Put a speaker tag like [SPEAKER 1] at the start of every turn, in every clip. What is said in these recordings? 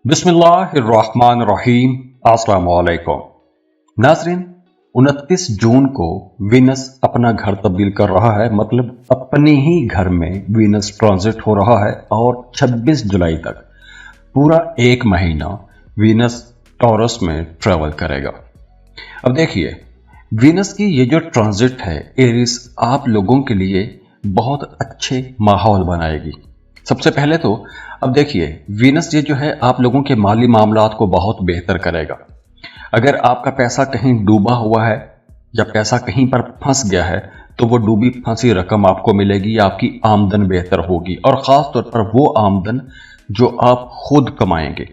[SPEAKER 1] बिस्मिल्लाहिर्रहमानिर्रहीम। अस्सलाम वालेकुम नाज़रीन, 29 जून को वीनस अपना घर तब्दील कर रहा है, मतलब अपने ही घर में वीनस ट्रांजिट हो रहा है और 26 जुलाई तक पूरा एक महीना वीनस टॉरस में ट्रेवल करेगा। अब देखिए, वीनस की ये जो ट्रांजिट है एरिस आप लोगों के लिए बहुत अच्छे माहौल बनाएगी। सबसे पहले तो अब देखिए, वीनस ये जो है आप लोगों के माली मामलात को बहुत बेहतर करेगा। अगर आपका पैसा कहीं डूबा हुआ है या पैसा कहीं पर फंस गया है तो वो डूबी फंसी रकम आपको मिलेगी, आपकी आमदन बेहतर होगी और ख़ास तौर पर वो आमदन जो आप खुद कमाएंगे।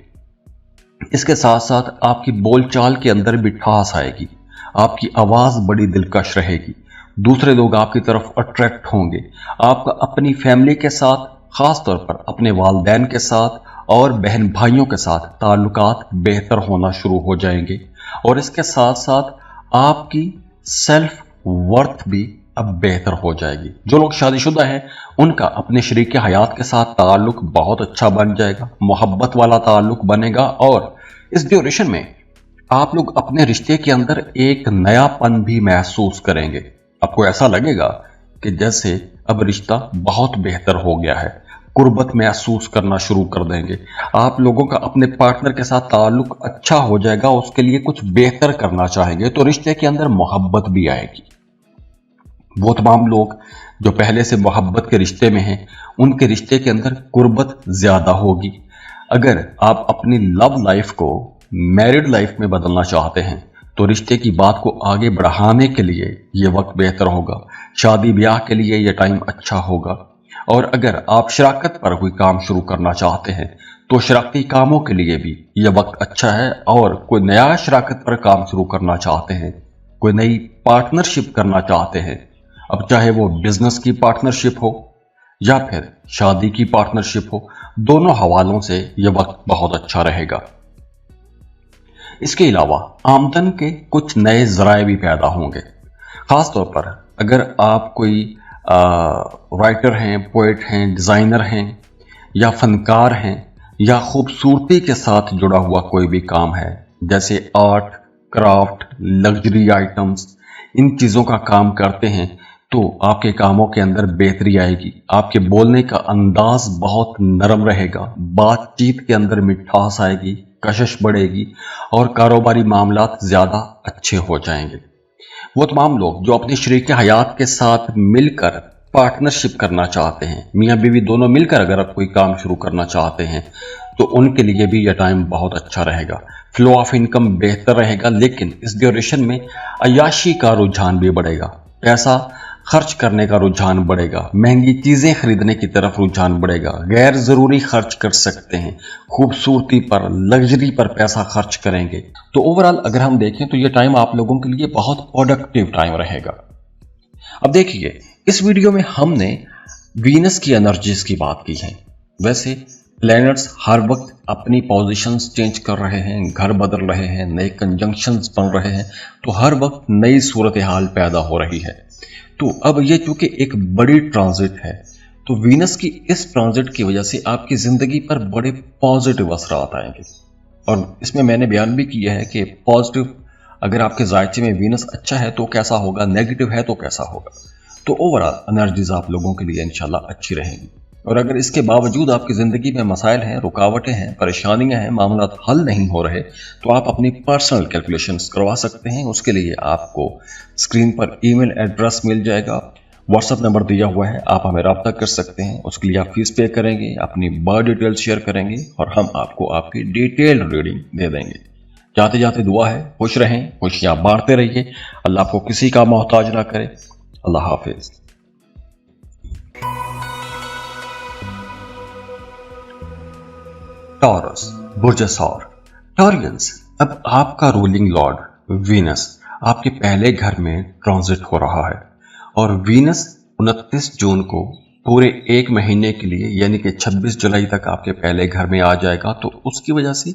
[SPEAKER 1] इसके साथ साथ आपकी बोलचाल के अंदर मिठास आएगी, आपकी आवाज़ बड़ी दिलकश रहेगी, दूसरे लोग आपकी तरफ अट्रैक्ट होंगे। आपका अपनी फैमिली के साथ, ख़ास तौर पर अपने वालिदैन के साथ और बहन भाइयों के साथ ताल्लुकात बेहतर होना शुरू हो जाएंगे और इसके साथ साथ आपकी सेल्फ वर्थ भी अब बेहतर हो जाएगी। जो लोग शादीशुदा हैं उनका अपने शरीक हयात के साथ ताल्लुक बहुत अच्छा बन जाएगा, मोहब्बत वाला ताल्लुक बनेगा और इस ड्यूरेशन में आप लोग अपने रिश्ते के अंदर एक नयापन भी महसूस करेंगे। आपको ऐसा लगेगा कि जैसे अब रिश्ता बहुत बेहतर हो गया है, कुर्बत महसूस करना शुरू कर देंगे। आप लोगों का अपने पार्टनर के साथ ताल्लुक अच्छा हो जाएगा, उसके लिए कुछ बेहतर करना चाहेंगे तो रिश्ते के अंदर मोहब्बत भी आएगी। वो तमाम लोग जो पहले से मोहब्बत के रिश्ते में हैं उनके रिश्ते के अंदर कुर्बत ज्यादा होगी। अगर आप अपनी लव लाइफ को मैरिड लाइफ में बदलना चाहते हैं तो रिश्ते की बात को आगे बढ़ाने के लिए ये वक्त बेहतर होगा, शादी ब्याह के लिए ये टाइम अच्छा होगा। और अगर आप शराकत पर कोई काम शुरू करना चाहते हैं तो शराकती कामों के लिए भी ये वक्त अच्छा है। और कोई नया शराकत पर काम शुरू करना चाहते हैं, कोई नई पार्टनरशिप करना चाहते हैं, अब चाहे वो बिजनेस की पार्टनरशिप हो या फिर शादी की पार्टनरशिप हो, दोनों हवालों से ये वक्त बहुत अच्छा रहेगा। इसके अलावा आमदन के कुछ नए जराए भी पैदा होंगे। खास तौर पर अगर आप कोई राइटर हैं, पोएट हैं, डिज़ाइनर हैं या फनकार हैं या खूबसूरती के साथ जुड़ा हुआ कोई भी काम है, जैसे आर्ट, क्राफ्ट, लग्जरी आइटम्स, इन चीज़ों का काम करते हैं तो आपके कामों के अंदर बेहतरी आएगी। आपके बोलने का अंदाज बहुत नरम रहेगा, बातचीत के अंदर मिठास आएगी, कशिश बढ़ेगी और कारोबारी मामलात ज़्यादा अच्छे हो जाएंगे। वो तमाम लोग जो अपने शरीक हयात के साथ मिलकर पार्टनरशिप करना चाहते हैं, मियाँ बीवी दोनों मिलकर अगर आप कोई काम शुरू करना चाहते हैं तो उनके लिए भी यह टाइम बहुत अच्छा रहेगा। फ्लो ऑफ इनकम बेहतर रहेगा, लेकिन इस ड्यूरेशन में अय्याशी का रुझान भी बढ़ेगा, पैसा खर्च करने का रुझान बढ़ेगा, महंगी चीज़ें खरीदने की तरफ रुझान बढ़ेगा, गैर ज़रूरी खर्च कर सकते हैं, खूबसूरती पर, लग्जरी पर पैसा खर्च करेंगे। तो ओवरऑल अगर हम देखें तो ये टाइम आप लोगों के लिए बहुत प्रोडक्टिव टाइम रहेगा। अब देखिए, इस वीडियो में हमने वीनस की एनर्जीज की बात की है। वैसे प्लैनेट्स हर वक्त अपनी पोजीशंस चेंज कर रहे हैं, घर बदल रहे हैं, नए कंजंक्शंस बन रहे हैं, तो हर वक्त नई सूरत हाल पैदा हो रही है। तो अब ये चूंकि एक बड़ी ट्रांजिट है तो वीनस की इस ट्रांजिट की वजह से आपकी ज़िंदगी पर बड़े पॉजिटिव असरात आएंगे। और इसमें मैंने बयान भी किया है कि पॉजिटिव अगर आपके जायचे में वीनस अच्छा है तो कैसा होगा, नेगेटिव है तो कैसा होगा। तो ओवरऑल एनर्जीज आप लोगों के लिए इंशाल्लाह अच्छी रहेंगी। और अगर इसके बावजूद आपकी ज़िंदगी में मसाइल हैं, रुकावटें हैं, परेशानियां हैं, मामला हल नहीं हो रहे तो आप अपनी पर्सनल कैलकुलेशंस करवा सकते हैं। उसके लिए आपको स्क्रीन पर ईमेल एड्रेस मिल जाएगा, व्हाट्सएप नंबर दिया हुआ है, आप हमें रब्ता कर सकते हैं। उसके लिए आप फीस पे करेंगे, अपनी बर्थ डिटेल शेयर करेंगे और हम आपको आपकी डिटेल रीडिंग दे देंगे। जाते जाते दुआ है, खुश रहें, खुशियाँ बांटते रहिए, अल्लाह आपको किसी का मोहताज ना करे। अल्लाह हाफिज। टॉरस, बुर्ज सौर, टॉरियंस, अब आपका रूलिंग लॉर्ड वीनस आपके पहले घर में ट्रांजिट हो रहा है और वीनस 29 जून को पूरे एक महीने के लिए यानी कि 26 जुलाई तक आपके पहले घर में आ जाएगा। तो उसकी वजह से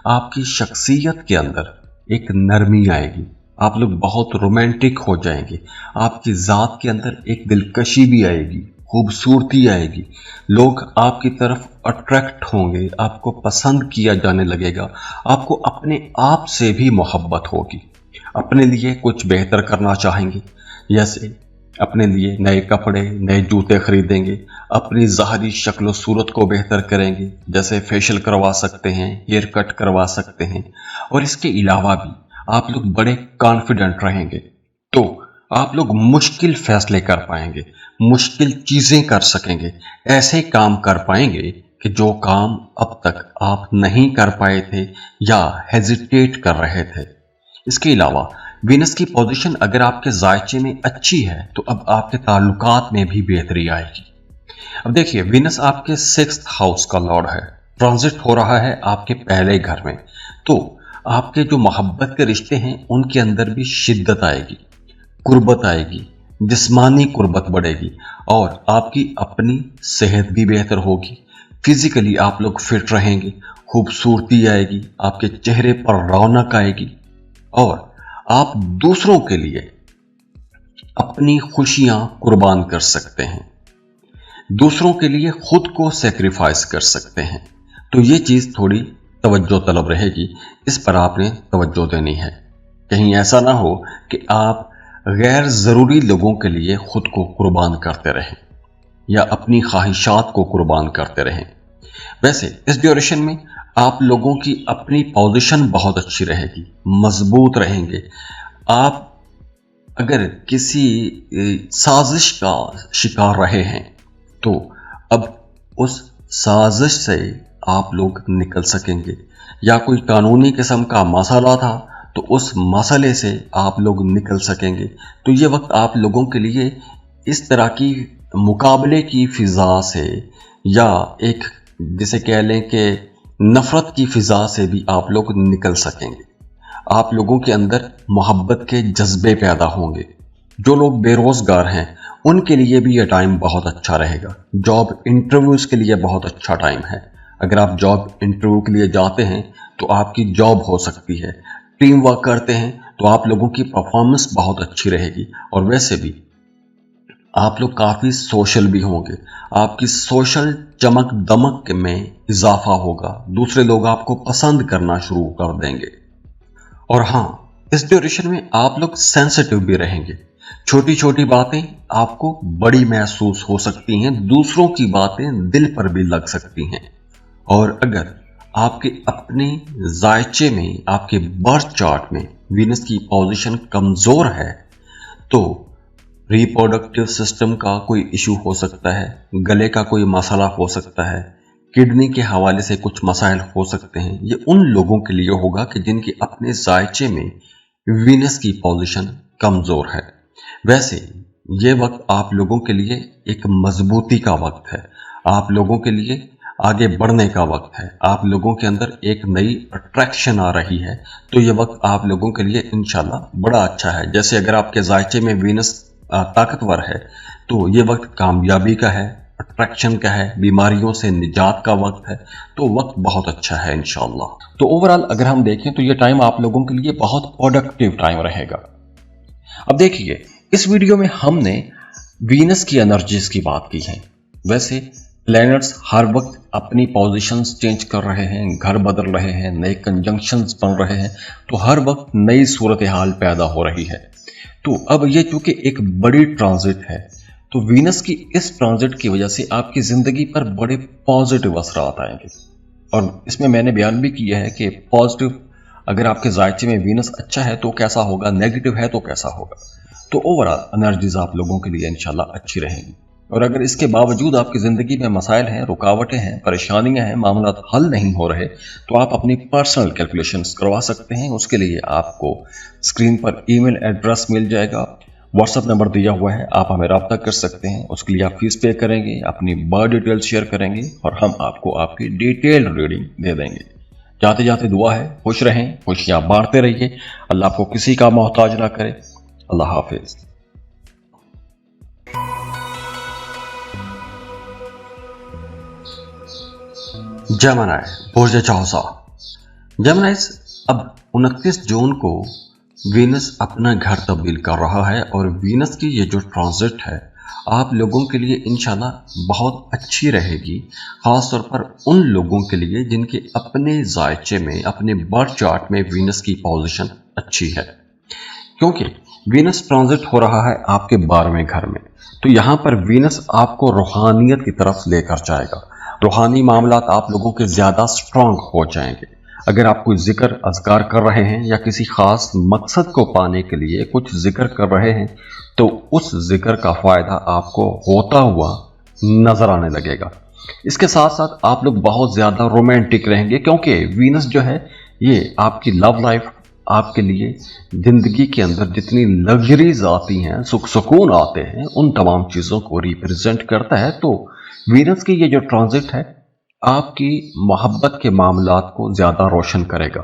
[SPEAKER 1] आपकी शख्सियत के अंदर एक नरमी आएगी, आप लोग बहुत रोमांटिक हो जाएंगे, आपकी ज़ात के अंदर एक दिलकशी भी आएगी, खूबसूरती आएगी, लोग आपकी तरफ अट्रैक्ट होंगे, आपको पसंद किया जाने लगेगा, आपको अपने आप से भी मोहब्बत होगी, अपने लिए कुछ बेहतर करना चाहेंगे, जैसे अपने लिए नए कपड़े, नए जूते खरीदेंगे, अपनी ज़ाहरी शक्ल सूरत को बेहतर करेंगे, जैसे फेशियल करवा सकते हैं, हेयर कट करवा सकते हैं, और इसके अलावा भी आप लोग बड़े कॉन्फिडेंट रहेंगे तो आप लोग मुश्किल फैसले कर पाएंगे, मुश्किल चीज़ें कर सकेंगे, ऐसे काम कर पाएंगे कि जो काम अब तक आप नहीं कर पाए थे या हेजिटेट कर रहे थे। इसके अलावा वीनस की पोजीशन अगर आपके जायचे में अच्छी है तो अब आपके ताल्लुकात में भी बेहतरी आएगी। अब देखिए, वीनस आपके 6th हाउस का लॉर्ड है, ट्रांजिट हो रहा है आपके पहले घर में, तो आपके जो मोहब्बत के रिश्ते हैं उनके अंदर भी शिद्दत आएगी, कुर्बत आएगी, जिस्मानी कुर्बत बढ़ेगी और आपकी अपनी सेहत भी बेहतर होगी। फिजिकली आप लोग फिट रहेंगे, खूबसूरती आएगी, आपके चेहरे पर रौनक आएगी और आप दूसरों के लिए अपनी खुशियां कुर्बान कर सकते हैं, दूसरों के लिए खुद को सेक्रीफाइस कर सकते हैं। तो ये चीज़ थोड़ी तवज्जो तलब रहेगी, इस पर आपने तवज्जो देनी है। कहीं ऐसा ना हो कि आप गैर ज़रूरी लोगों के लिए खुद को कुर्बान करते रहें या अपनी ख्वाहिशात को कुर्बान करते रहें। वैसे इस ड्यूरेशन में आप लोगों की अपनी पोजीशन बहुत अच्छी रहेगी, मजबूत रहेंगे। आप अगर किसी साजिश का शिकार रहे हैं तो अब उस साजिश से आप लोग निकल सकेंगे, या कोई कानूनी किस्म का मसला था तो उस मसले से आप लोग निकल सकेंगे। तो ये वक्त आप लोगों के लिए इस तरह की मुकाबले की फ़िज़ा से या एक जिसे कह लें कि नफ़रत की फ़िज़ा से भी आप लोग निकल सकेंगे। आप लोगों के अंदर मोहब्बत के जज्बे पैदा होंगे। जो लोग बेरोज़गार हैं उनके लिए भी ये टाइम बहुत अच्छा रहेगा। जॉब इंटरव्यूज़ के लिए बहुत अच्छा टाइम है। अगर आप जॉब इंटरव्यू के लिए जाते हैं तो आपकी जॉब हो सकती है। टीम वर्क करते हैं तो आप लोगों की परफॉर्मेंस बहुत अच्छी रहेगी और वैसे भी आप लोग काफ़ी सोशल भी होंगे। आपकी सोशल चमक दमक में इजाफा होगा, दूसरे लोग आपको पसंद करना शुरू कर देंगे। और हाँ, इस ड्यूरेशन में आप लोग सेंसिटिव भी रहेंगे। छोटी छोटी बातें आपको बड़ी महसूस हो सकती हैं, दूसरों की बातें दिल पर भी लग सकती हैं। और अगर आपके अपने जायचे में, आपके बर्थ चार्ट में वीनस की पोजीशन कमज़ोर है तो रिप्रोडक्टिव सिस्टम का कोई इशू हो सकता है, गले का कोई मसला हो सकता है, किडनी के हवाले से कुछ मसाइल हो सकते हैं। ये उन लोगों के लिए होगा कि जिनके अपने जायचे में वीनस की पोजीशन कमज़ोर है। वैसे ये वक्त आप लोगों के लिए एक मजबूती का वक्त है, आप लोगों के लिए आगे बढ़ने का वक्त है, आप लोगों के अंदर एक नई अट्रैक्शन आ रही है। तो ये वक्त आप लोगों के लिए इंशाल्लाह बड़ा अच्छा है। जैसे अगर आपके जायचे में वीनस ताकतवर है तो ये वक्त कामयाबी का है, अट्रैक्शन का है, बीमारियों से निजात का वक्त है। तो वक्त बहुत अच्छा है इंशाल्लाह। तो ओवरऑल अगर हम देखें तो ये टाइम आप लोगों के लिए बहुत प्रोडक्टिव टाइम रहेगा। अब देखिए, इस वीडियो में हमने वीनस की एनर्जीज की बात की है। वैसे प्लैनेट्स हर वक्त अपनी पोजीशंस चेंज कर रहे हैं, घर बदल रहे हैं, नए कंजंक्शंस बन रहे हैं, तो हर वक्त नई सूरत हाल पैदा हो रही है। तो अब ये चूंकि एक बड़ी ट्रांजिट है तो वीनस की इस ट्रांजिट की वजह से आपकी ज़िंदगी पर बड़े पॉजिटिव असरात आएंगे। और इसमें मैंने बयान भी किया है कि पॉजिटिव अगर आपके जायचे में वीनस अच्छा है तो कैसा होगा, नेगेटिव है तो कैसा होगा। तो ओवरऑल एनर्जीज आप लोगों के लिए इंशाल्लाह अच्छी रहेंगी। और अगर इसके बावजूद आपकी ज़िंदगी में मसाइल हैं, रुकावटें हैं, परेशानियां हैं, मामला हल नहीं हो रहे, तो आप अपनी पर्सनल कैलकुलेशंस करवा सकते हैं। उसके लिए आपको स्क्रीन पर ईमेल एड्रेस मिल जाएगा, व्हाट्सएप नंबर दिया हुआ है, आप हमें रब्ता कर सकते हैं। उसके लिए आप फीस पे करेंगे, अपनी बर्थ डिटेल शेयर करेंगे और हम आपको आपकी डिटेल रीडिंग दे देंगे। जाते जाते दुआ है, खुश रहें, खुशियाँ बांटते रहिए, अल्लाह आपको किसी का मोहताज ना करे। अल्लाह हाफिज। जेमिनी बुर्ज चौसा। जेमिनीज, अब 29 जून को वीनस अपना घर तब्दील कर रहा है और वीनस की ये जो ट्रांजिट है आप लोगों के लिए इंशाल्लाह बहुत अच्छी रहेगी, ख़ास तौर पर उन लोगों के लिए जिनके अपने जायचे में, अपने बर्थ चार्ट में वीनस की पोजीशन अच्छी है, क्योंकि वीनस ट्रांजिट हो रहा है आपके 12वें घर में। तो यहाँ पर वीनस आपको रूहानियत की तरफ लेकर जाएगा, रूहानी मामलात आप लोगों के ज़्यादा स्ट्रांग हो जाएंगे। अगर आप कोई जिक्र अज़कार कर रहे हैं या किसी ख़ास मकसद को पाने के लिए कुछ जिक्र कर रहे हैं, तो उस जिक्र का फ़ायदा आपको होता हुआ नज़र आने लगेगा। इसके साथ साथ आप लोग बहुत ज़्यादा रोमांटिक रहेंगे, क्योंकि वीनस जो है ये आपकी लव लाइफ, आपके लिए ज़िंदगी के अंदर जितनी लग्जरीज आती हैं, सुख सुकून आते हैं, उन तमाम चीज़ों को रिप्रेजेंट करता है। तो वीनस की ये जो ट्रांजिट है आपकी मोहब्बत के मामलात को ज़्यादा रोशन करेगा।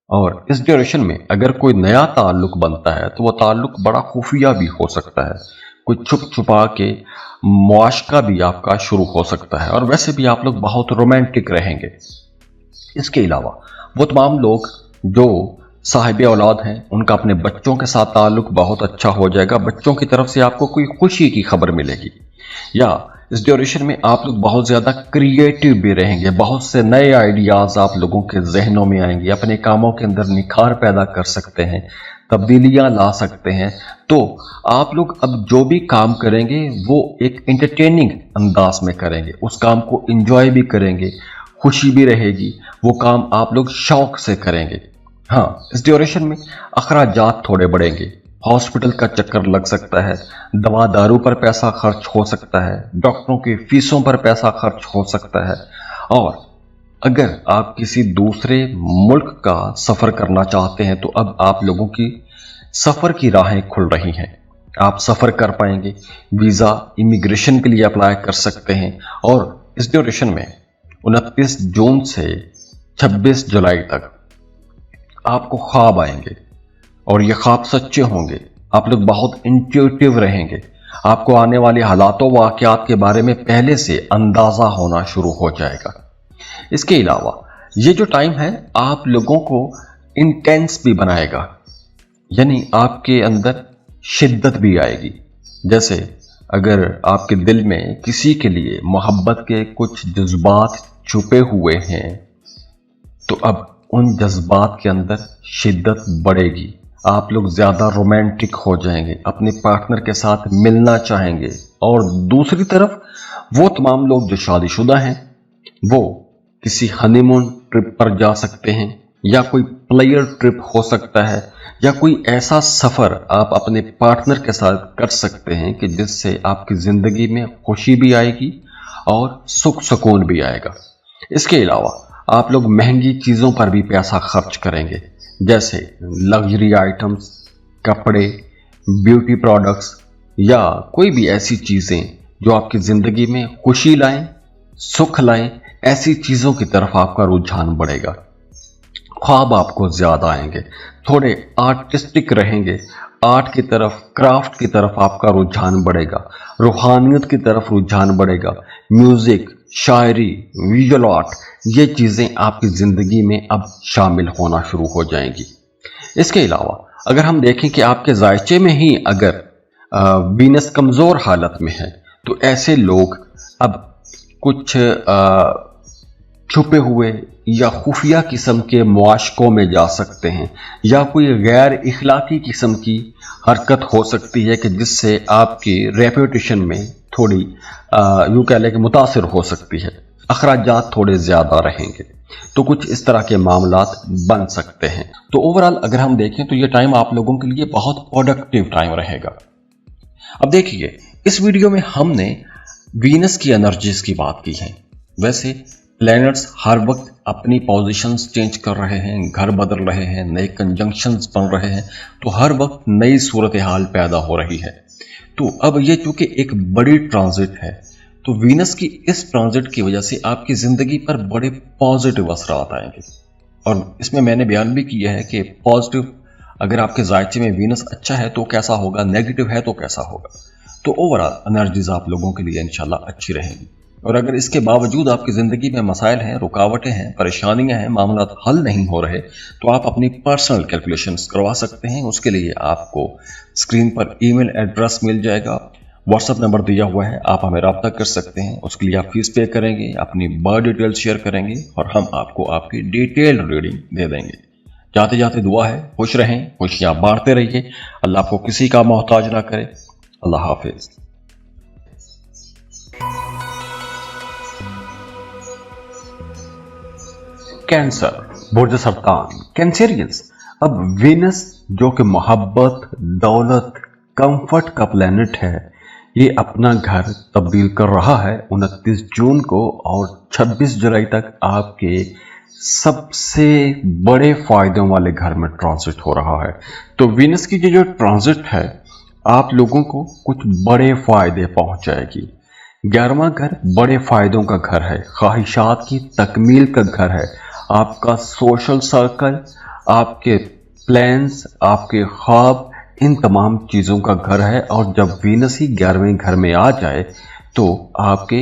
[SPEAKER 1] और इस ड्यूरेशन में अगर कोई नया ताल्लुक बनता है तो वह ताल्लुक बड़ा खुफिया भी हो सकता है, कुछ छुप छुपा के मुआशका भी आपका शुरू हो सकता है, और वैसे भी आप लोग बहुत रोमांटिक रहेंगे। इसके अलावा वो तमाम लोग जो साहिब औलाद हैं उनका अपने बच्चों के साथ ताल्लुक बहुत अच्छा हो जाएगा, बच्चों की तरफ से आपको कोई खुशी की खबर मिलेगी। या इस ड्यूरेशन में आप लोग बहुत ज़्यादा क्रिएटिव भी रहेंगे, बहुत से नए आइडियाज़ आप लोगों के जहनों में आएंगे, अपने कामों के अंदर निखार पैदा कर सकते हैं, तब्दीलियां ला सकते हैं। तो आप लोग अब जो भी काम करेंगे वो एक एंटरटेनिंग अंदाज में करेंगे, उस काम को एंजॉय भी करेंगे, खुशी भी रहेगी, वो काम आप लोग शौक से करेंगे। हाँ, इस ड्यूरेशन में अखराजात थोड़े बढ़ेंगे, हॉस्पिटल का चक्कर लग सकता है, दवा दारू पर पैसा खर्च हो सकता है, डॉक्टरों की फीसों पर पैसा खर्च हो सकता है। और अगर आप किसी दूसरे मुल्क का सफ़र करना चाहते हैं तो अब आप लोगों की सफ़र की राहें खुल रही हैं, आप सफ़र कर पाएंगे, वीज़ा इमिग्रेशन के लिए अप्लाई कर सकते हैं। और इस ड्यूरेशन में 29 जून से 26 जुलाई तक आपको ख्वाब आएंगे और ये ख्वाब सच्चे होंगे। आप लोग बहुत इंट्यूटिव रहेंगे, आपको आने वाले हालातों वाक़यात के बारे में पहले से अंदाज़ा होना शुरू हो जाएगा। इसके अलावा ये जो टाइम है आप लोगों को इंटेंस भी बनाएगा, यानी आपके अंदर शिद्दत भी आएगी। जैसे अगर आपके दिल में किसी के लिए मोहब्बत के कुछ जज्बात छुपे हुए हैं तो अब उन जज्बात के अंदर शिद्दत बढ़ेगी, आप लोग ज़्यादा रोमांटिक हो जाएंगे, अपने पार्टनर के साथ मिलना चाहेंगे। और दूसरी तरफ वो तमाम लोग जो शादीशुदा हैं वो किसी हनीमून ट्रिप पर जा सकते हैं, या कोई प्लेयर ट्रिप हो सकता है, या कोई ऐसा सफ़र आप अपने पार्टनर के साथ कर सकते हैं कि जिससे आपकी ज़िंदगी में खुशी भी आएगी और सुख सुकून भी आएगा। इसके अलावा आप लोग महंगी चीज़ों पर भी पैसा खर्च करेंगे, जैसे लग्जरी आइटम्स, कपड़े, ब्यूटी प्रोडक्ट्स, या कोई भी ऐसी चीज़ें जो आपकी ज़िंदगी में खुशी लाएं, सुख लाएं, ऐसी चीज़ों की तरफ आपका रुझान बढ़ेगा। ख्वाब आपको ज़्यादा आएंगे, थोड़े आर्टिस्टिक रहेंगे, आर्ट की तरफ, क्राफ्ट की तरफ आपका रुझान बढ़ेगा, रूहानियत की तरफ रुझान बढ़ेगा, म्यूज़िक, शायरी, विजुअल आर्ट, ये चीज़ें आपकी ज़िंदगी में अब शामिल होना शुरू हो जाएंगी। इसके अलावा अगर हम देखें कि आपके जायचे में ही अगर वीनस कमज़ोर हालत में है तो ऐसे लोग अब कुछ छुपे हुए या खुफिया किस्म के मुआशकों में जा सकते हैं, या कोई गैर इखलाकी किस्म की हरकत हो सकती है कि जिससे आपकी रेपुटेशन में थोड़ी यूँ कह लें कि मुतासिर हो सकती है, अखराजात थोड़े ज़्यादा रहेंगे। तो कुछ इस तरह के मामलात बन सकते हैं। तो ओवरऑल अगर हम देखें तो ये टाइम आप लोगों के लिए बहुत प्रोडक्टिव टाइम रहेगा। अब देखिए, इस वीडियो में हमने वीनस की एनर्जीज की बात की है। वैसे प्लैनेट्स हर वक्त अपनी पोजीशंस चेंज कर रहे हैं, घर बदल रहे हैं, नए कंजंक्शंस बन रहे हैं, तो हर वक्त नई सूरत हाल पैदा हो रही है। तो अब ये चूंकि एक बड़ी ट्रांजिट है, तो वीनस की इस ट्रांजिट की वजह से आपकी ज़िंदगी पर बड़े पॉजिटिव असरात आएंगे। और इसमें मैंने बयान भी किया है कि पॉजिटिव, अगर आपके जायचे में वीनस अच्छा है तो कैसा होगा, नेगेटिव है तो कैसा होगा। तो ओवरऑल एनर्जीज आप लोगों के लिए इंशाल्लाह अच्छी रहेंगी। और अगर इसके बावजूद आपकी ज़िंदगी में मसाइल हैं, रुकावटें हैं, परेशानियां हैं, मामला हल नहीं हो रहे, तो आप अपनी पर्सनल कैलकुलेशंस करवा सकते हैं। उसके लिए आपको स्क्रीन पर ईमेल एड्रेस मिल जाएगा, व्हाट्सएप नंबर दिया हुआ है, आप हमें राब्ता कर सकते हैं। उसके लिए आप फीस पे करेंगे, अपनी बर्थ डिटेल्स शेयर करेंगे और हम आपको आपकी डिटेल्ड रीडिंग दे देंगे। जाते जाते दुआ है, खुश रहें, खुशियां बांटते रहिए, अल्लाह आपको किसी का मोहताज ना करे। अल्लाह हाफिज। कैंसर, बुर्ज सरतान, कैंसेरियंस। अब वीनस जो कि मोहब्बत, दौलत, कंफर्ट का प्लेनेट है, ये अपना घर तब्दील कर रहा है 29 जून को और 26 जुलाई तक आपके सबसे बड़े फायदों वाले घर में ट्रांजिट हो रहा है। तो वीनस की ये जो ट्रांजिट है आप लोगों को कुछ बड़े फायदे पहुंचाएगी। 11वां घर बड़े फायदों का घर है, ख्वाहिशात की तकमील का घर है, आपका सोशल सर्कल, आपके प्लान्स, आपके ख्वाब, इन तमाम चीज़ों का घर है। और जब वीनस ही 11वें घर में आ जाए तो आपके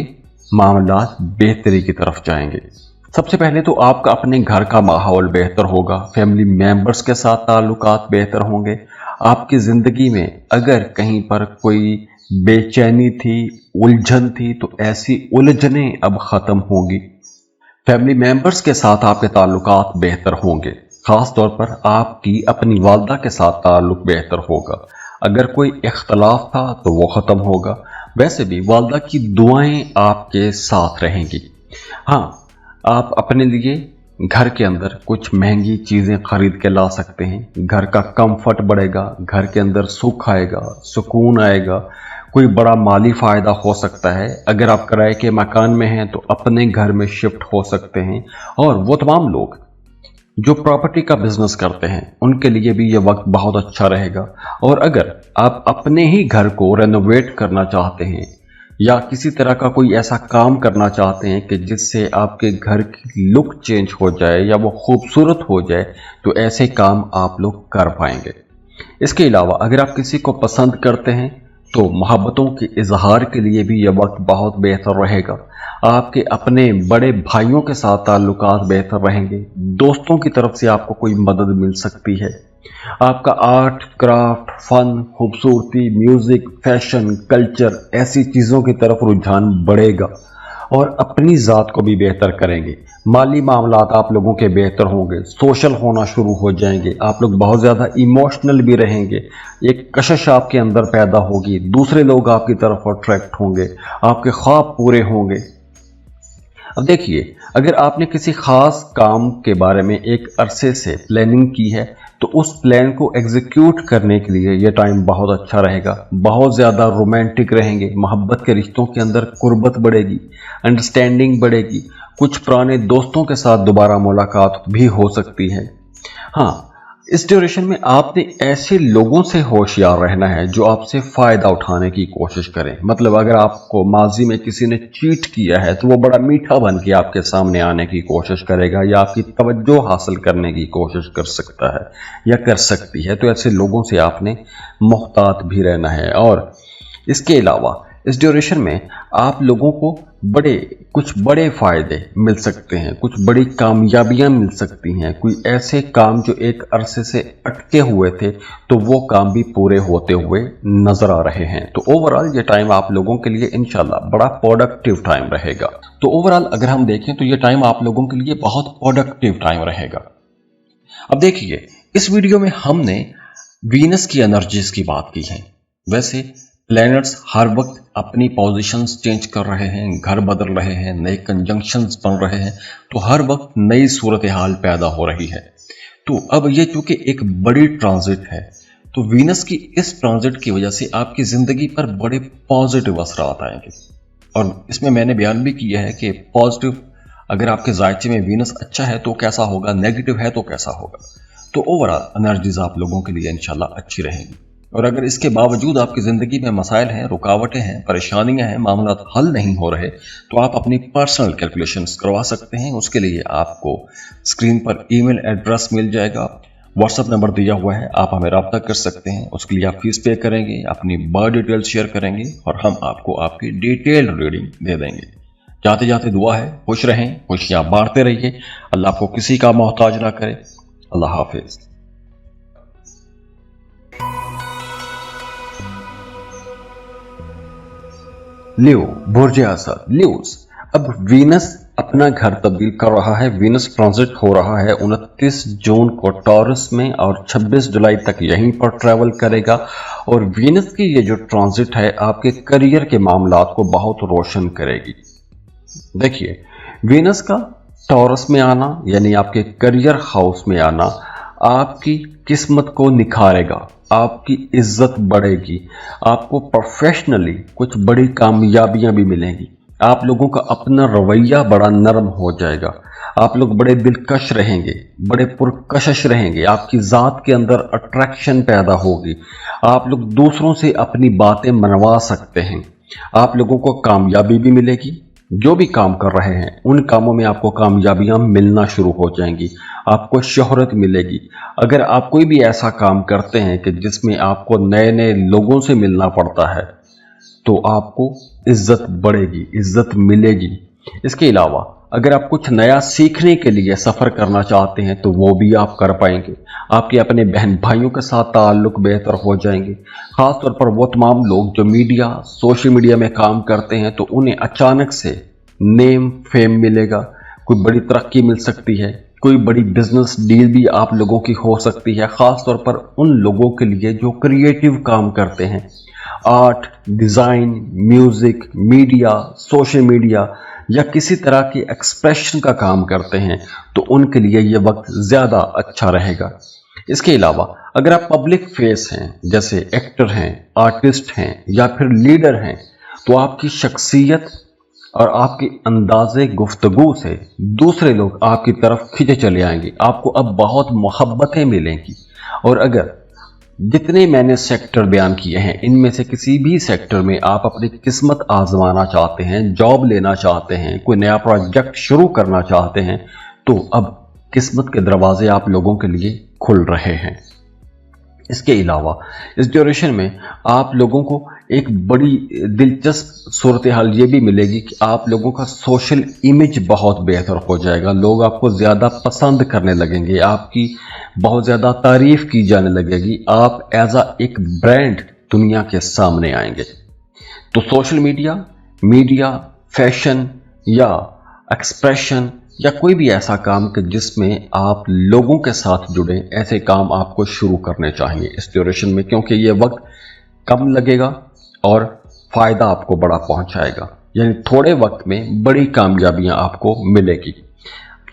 [SPEAKER 1] मामलात बेहतरी की तरफ जाएंगे। सबसे पहले तो आपका अपने घर का माहौल बेहतर होगा, फैमिली मेंबर्स के साथ ताल्लुकात बेहतर होंगे। आपकी ज़िंदगी में अगर कहीं पर कोई बेचैनी थी, उलझन थी, तो ऐसी उलझनें अब ख़त्म होंगी। फैमिली मेंबर्स के साथ आपके ताल्लुकात बेहतर होंगे, ख़ास तौर पर आपकी अपनी वालदा के साथ ताल्लुक बेहतर होगा। अगर कोई इख्तलाफ था तो वो ख़त्म होगा। वैसे भी वालदा की दुआएं आपके साथ रहेंगी। हाँ, आप अपने लिए घर के अंदर कुछ महंगी चीज़ें खरीद के ला सकते हैं। घर का कंफर्ट बढ़ेगा, घर के अंदर सुख आएगा, सुकून आएगा, कोई बड़ा माली फ़ायदा हो सकता है। अगर आप किराए के मकान में हैं तो अपने घर में शिफ्ट हो सकते हैं। और वो तमाम लोग जो प्रॉपर्टी का बिजनेस करते हैं उनके लिए भी ये वक्त बहुत अच्छा रहेगा। और अगर आप अपने ही घर को रेनोवेट करना चाहते हैं या किसी तरह का कोई ऐसा काम करना चाहते हैं कि जिससे आपके घर की लुक चेंज हो जाए या वो खूबसूरत हो जाए, तो ऐसे काम आप लोग कर पाएंगे। इसके अलावा अगर आप किसी को पसंद करते हैं तो मोहब्बतों के इजहार के लिए भी यह वक्त बहुत बेहतर रहेगा। आपके अपने बड़े भाइयों के साथ ताल्लुकात बेहतर रहेंगे। दोस्तों की तरफ से आपको कोई मदद मिल सकती है। आपका आर्ट, क्राफ्ट, फन, खूबसूरती, म्यूजिक, फैशन, कल्चर, ऐसी चीज़ों की तरफ रुझान बढ़ेगा और अपनी ज़ात को भी बेहतर करेंगे। माली मामलात आप लोगों के बेहतर होंगे, सोशल होना शुरू हो जाएंगे, आप लोग बहुत ज़्यादा इमोशनल भी रहेंगे, एक कशिश आपके अंदर पैदा होगी, दूसरे लोग आपकी तरफ अट्रैक्ट होंगे, आपके ख्वाब पूरे होंगे। अब देखिए, अगर आपने किसी खास काम के बारे में एक अरसे से प्लानिंग की है तो उस प्लान को एग्जीक्यूट करने के लिए यह टाइम बहुत अच्छा रहेगा। बहुत ज़्यादा रोमांटिक रहेंगे, मोहब्बत के रिश्तों के अंदर कुर्बत बढ़ेगी, अंडरस्टैंडिंग बढ़ेगी, कुछ पुराने दोस्तों के साथ दोबारा मुलाकात भी हो सकती है। हाँ, इस ड्यूरेशन में आपने ऐसे लोगों से होशियार रहना है जो आपसे फ़ायदा उठाने की कोशिश करें। मतलब अगर आपको माजी में किसी ने चीट किया है तो वो बड़ा मीठा बन के आपके सामने आने की कोशिश करेगा या आपकी तवज्जो हासिल करने की कोशिश कर सकता है या कर सकती है। तो ऐसे लोगों से आपने मुहतात भी रहना है। और इसके अलावा इस ड्यूरेशन में आप लोगों को कुछ बड़े फ़ायदे मिल सकते हैं, कुछ बड़ी कामयाबियां मिल सकती हैं। कोई ऐसे काम जो एक अरसे से अटके हुए थे तो वो काम भी पूरे होते हुए नज़र आ रहे हैं। तो ओवरऑल ये टाइम आप लोगों के लिए इंशाल्लाह बड़ा प्रोडक्टिव टाइम रहेगा। तो ओवरऑल अगर हम देखें तो ये टाइम आप लोगों के लिए बहुत प्रोडक्टिव टाइम रहेगा। अब देखिए, इस वीडियो में हमने वीनस की एनर्जीज की बात की है। वैसे प्लैनेट्स हर वक्त अपनी पोजीशंस चेंज कर रहे हैं, घर बदल रहे हैं, नए कंजंक्शंस बन रहे हैं, तो हर वक्त नई सूरत हाल पैदा हो रही है। तो अब ये चूंकि एक बड़ी ट्रांजिट है तो वीनस की इस ट्रांजिट की वजह से आपकी ज़िंदगी पर बड़े पॉजिटिव असरात आएंगे। और इसमें मैंने बयान भी किया है कि पॉजिटिव, अगर आपके जायचे में वीनस अच्छा है तो कैसा होगा, नेगेटिव है तो कैसा होगा। तो ओवरऑल एनर्जीज आप लोगों के लिए इंशाल्लाह अच्छी रहेंगी। और अगर इसके बावजूद आपकी ज़िंदगी में मसाइल हैं, रुकावटें हैं, परेशानियां हैं, मामला हल नहीं हो रहे, तो आप अपनी पर्सनल कैलकुलेशंस करवा सकते हैं। उसके लिए आपको स्क्रीन पर ईमेल एड्रेस मिल जाएगा, व्हाट्सएप नंबर दिया हुआ है, आप हमें रब्ता कर सकते हैं। उसके लिए आप फीस पे करेंगे, अपनी बर्थ डिटेल्स शेयर करेंगे और हम आपको आपकी डिटेल्ड रीडिंग दे देंगे। जाते जाते दुआ है, खुश रहें, खुशियाँ बांटते रहिए, अल्लाह आपको किसी का मोहताज ना करे। अल्लाह हाफिज। लियो, बुर्ज असद, ल्यूस। अब वीनस अपना घर तब्दील कर रहा है। वीनस ट्रांजिट हो रहा है 29 जून को टॉरस में और 26 जुलाई तक यहीं पर ट्रैवल करेगा। और वीनस की ये जो ट्रांजिट है आपके करियर के मामलात को बहुत रोशन करेगी। देखिए, वीनस का टॉरस में आना यानी आपके करियर हाउस में आना आपकी किस्मत को निखारेगा, आपकी इज्जत बढ़ेगी, आपको प्रोफेशनली कुछ बड़ी कामयाबियां भी मिलेंगी। आप लोगों का अपना रवैया बड़ा नरम हो जाएगा, आप लोग बड़े दिलकश रहेंगे, बड़े पुरकशिश रहेंगे, आपकी ज़ात के अंदर अट्रैक्शन पैदा होगी, आप लोग दूसरों से अपनी बातें मनवा सकते हैं, आप लोगों को कामयाबी भी मिलेगी। जो भी काम कर रहे हैं उन कामों में आपको कामयाबियां मिलना शुरू हो जाएंगी, आपको शोहरत मिलेगी। अगर आप कोई भी ऐसा काम करते हैं कि जिसमें आपको नए नए लोगों से मिलना पड़ता है तो आपको इज्जत बढ़ेगी, इज्जत मिलेगी। इसके अलावा अगर आप कुछ नया सीखने के लिए सफ़र करना चाहते हैं तो वो भी आप कर पाएंगे। आपके अपने बहन भाइयों के साथ ताल्लुक बेहतर हो जाएंगे। ख़ास तौर पर वो तमाम लोग जो सोशल मीडिया में काम करते हैं तो उन्हें अचानक से नेम फेम मिलेगा, कोई बड़ी तरक्की मिल सकती है, कोई बड़ी बिजनेस डील भी आप लोगों की हो सकती है। ख़ास तौर पर उन लोगों के लिए जो क्रिएटिव काम करते हैं, art, design, music, media, social media या किसी तरह की एक्सप्रेशन का काम करते हैं तो उनके लिए ये वक्त ज़्यादा अच्छा रहेगा। इसके अलावा अगर आप पब्लिक फेस हैं, जैसे एक्टर हैं, आर्टिस्ट हैं या फिर लीडर हैं, तो आपकी शख्सियत और आपके अंदाज़े गुफ्तगू से दूसरे लोग आपकी तरफ खिंचे चले आएंगे, आपको अब बहुत मोहब्बतें मिलेंगी। और अगर जितने मैंने सेक्टर बयान किए हैं इनमें से किसी भी सेक्टर में आप अपनी किस्मत आजमाना चाहते हैं, जॉब लेना चाहते हैं, कोई नया प्रोजेक्ट शुरू करना चाहते हैं, तो अब किस्मत के दरवाजे आप लोगों के लिए खुल रहे हैं। इसके अलावा इस ड्यूरेशन में आप लोगों को एक बड़ी दिलचस्प सूरत हाल ये भी मिलेगी कि आप लोगों का सोशल इमेज बहुत बेहतर हो जाएगा, लोग आपको ज़्यादा पसंद करने लगेंगे, आपकी बहुत ज़्यादा तारीफ की जाने लगेगी, आप एज एक ब्रांड दुनिया के सामने आएंगे। तो सोशल मीडिया, फैशन या एक्सप्रेशन या कोई भी ऐसा काम कि जिसमें आप लोगों के साथ जुड़े, ऐसे काम आपको शुरू करने चाहिए इस ड्यूरेशन में, क्योंकि ये वक्त कम लगेगा और फ़ायदा आपको बड़ा पहुंचाएगा। यानी थोड़े वक्त में बड़ी कामयाबियां आपको मिलेगी।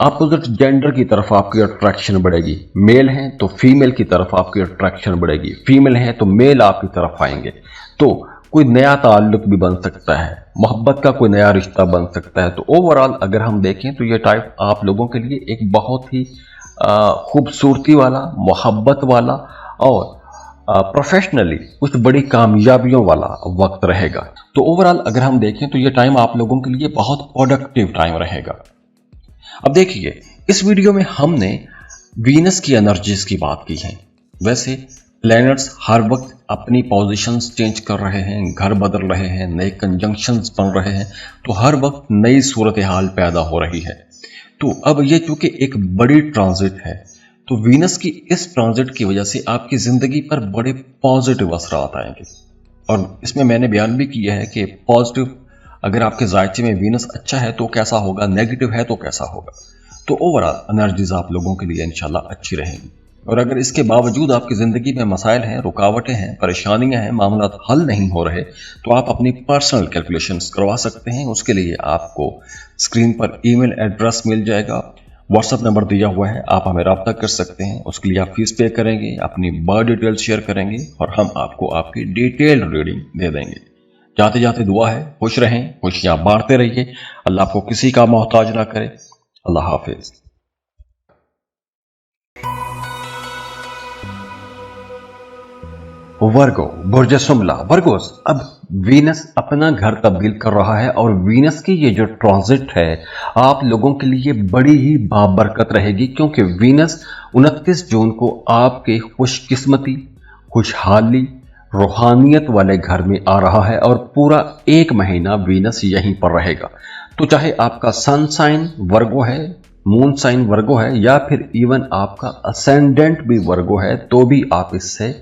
[SPEAKER 1] अपोजिट जेंडर की तरफ आपकी अट्रैक्शन बढ़ेगी, मेल हैं तो फीमेल की तरफ आपकी अट्रैक्शन बढ़ेगी, फीमेल हैं तो मेल आपकी तरफ आएंगे। तो कोई नया ताल्लुक भी बन सकता है, मोहब्बत का कोई नया रिश्ता बन सकता है। तो ओवरऑल अगर हम देखें तो ये टाइप आप लोगों के लिए एक बहुत ही खूबसूरती वाला, मोहब्बत वाला और प्रोफेशनली कुछ बड़ी कामयाबियों वाला वक्त रहेगा। तो ओवरऑल अगर हम देखें तो ये टाइम आप लोगों के लिए बहुत प्रोडक्टिव टाइम रहेगा। अब देखिए, इस वीडियो में हमने वीनस की एनर्जीज की बात की है। वैसे प्लैनेट्स हर वक्त अपनी पोजीशंस चेंज कर रहे हैं, घर बदल रहे हैं, नए कंजंक्शंस बन रहे हैं, तो हर वक्त नई सूरत हाल पैदा हो रही है। तो अब ये चूंकि एक बड़ी ट्रांजिट है तो वीनस की इस ट्रांजिट की वजह से आपकी ज़िंदगी पर बड़े पॉजिटिव असरात आएंगे। और इसमें मैंने बयान भी किया है कि पॉजिटिव अगर आपके जायचे में वीनस अच्छा है तो कैसा होगा, नेगेटिव है तो कैसा होगा। तो ओवरऑल एनर्जीज आप लोगों के लिए इंशाल्लाह अच्छी रहेंगी। और अगर इसके बावजूद आपकी ज़िंदगी में मसाइल हैं, रुकावटें हैं, परेशानियां हैं, मामला हल नहीं हो रहे, तो आप अपनी पर्सनल कैलकुलेशंस करवा सकते हैं। उसके लिए आपको स्क्रीन पर ईमेल एड्रेस मिल जाएगा, व्हाट्सएप नंबर दिया हुआ है, आप हमें रब्ता कर सकते हैं। उसके लिए आप फीस पे करेंगे, अपनी बर्थ डिटेल शेयर करेंगे और हम आपको आपकी डिटेल रीडिंग दे देंगे। जाते जाते दुआ है, खुश रहें, खुशियां बांटते रहिए, अल्लाह आपको किसी का मोहताज ना करे। अल्लाह हाफिज। वर्गो, बुर्ज सुमला, वर्गोस। अब वीनस अपना घर तब्दील कर रहा है और वीनस की ये जो ट्रांजिट है आप लोगों के लिए बड़ी ही बाबरकत रहेगी, क्योंकि वीनस 29 जून को आपके खुशकिस्मती, खुशहाली, रूहानियत वाले घर में आ रहा है और पूरा एक महीना वीनस यहीं पर रहेगा। तो चाहे आपका सन साइन वर्गो है, मून साइन वर्गो है या फिर इवन आपका असेंडेंट भी वर्गो है, तो भी आप इससे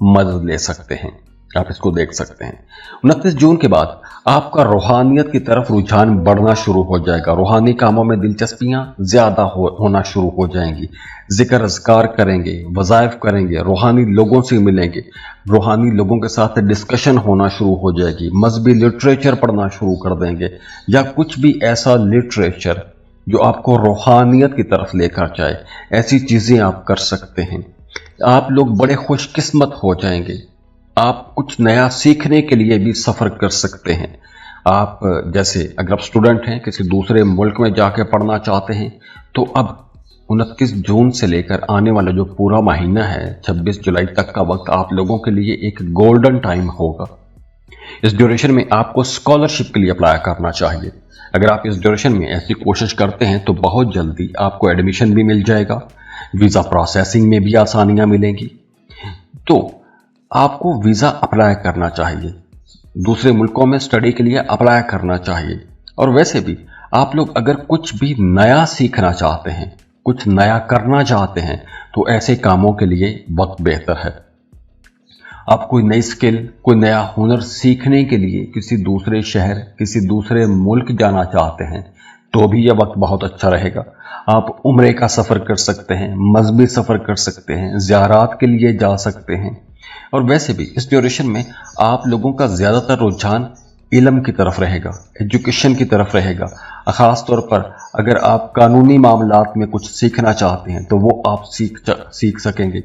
[SPEAKER 1] मदद ले सकते हैं। आप इसको देख सकते हैं। 29 जून के बाद आपका रूहानियत की तरफ रुझान बढ़ना शुरू हो जाएगा। रूहानी कामों में दिलचस्पियां ज्यादा होना शुरू हो जाएंगी। जिक्र अज़कार करेंगे, वज़ाइफ करेंगे, रूहानी लोगों से मिलेंगे, रूहानी लोगों के साथ डिस्कशन होना शुरू हो जाएगी, मजहबी लिटरेचर पढ़ना शुरू कर देंगे, या कुछ भी ऐसा लिटरेचर जो आपको रूहानियत की तरफ लेकर जाए, ऐसी चीजें आप कर सकते हैं। आप लोग बड़े खुशकिस्मत हो जाएंगे। आप कुछ नया सीखने के लिए भी सफ़र कर सकते हैं। आप जैसे अगर आप स्टूडेंट हैं, किसी दूसरे मुल्क में जाके पढ़ना चाहते हैं, तो अब 29 जून से लेकर आने वाला जो पूरा महीना है 26 जुलाई तक का वक्त आप लोगों के लिए एक गोल्डन टाइम होगा। इस ड्यूरेशन में आपको स्कॉलरशिप के लिए अप्लाई करना चाहिए। अगर आप इस ड्यूरेशन में ऐसी कोशिश करते हैं तो बहुत जल्दी आपको एडमिशन भी मिल जाएगा, वीज़ा प्रोसेसिंग में भी आसानियां मिलेंगी। तो आपको वीज़ा अप्लाई करना चाहिए, दूसरे मुल्कों में स्टडी के लिए अप्लाई करना चाहिए। और वैसे भी आप लोग अगर कुछ भी नया सीखना चाहते हैं, कुछ नया करना चाहते हैं, तो ऐसे कामों के लिए वक्त बेहतर है। आप कोई नई स्किल, कोई नया हुनर सीखने के लिए किसी दूसरे शहर, किसी दूसरे मुल्क जाना चाहते हैं, तो भी यह वक्त बहुत अच्छा रहेगा। आप उम्रे का सफ़र कर सकते हैं, मजहबी सफ़र कर सकते हैं, ज़ियारात के लिए जा सकते हैं। और वैसे भी इस ड्यूरेशन में आप लोगों का ज़्यादातर रुझान इल्म की तरफ रहेगा, एजुकेशन की तरफ रहेगा। ख़ास तौर पर अगर आप कानूनी मामलात में कुछ सीखना चाहते हैं तो वो आप सीख सकेंगे।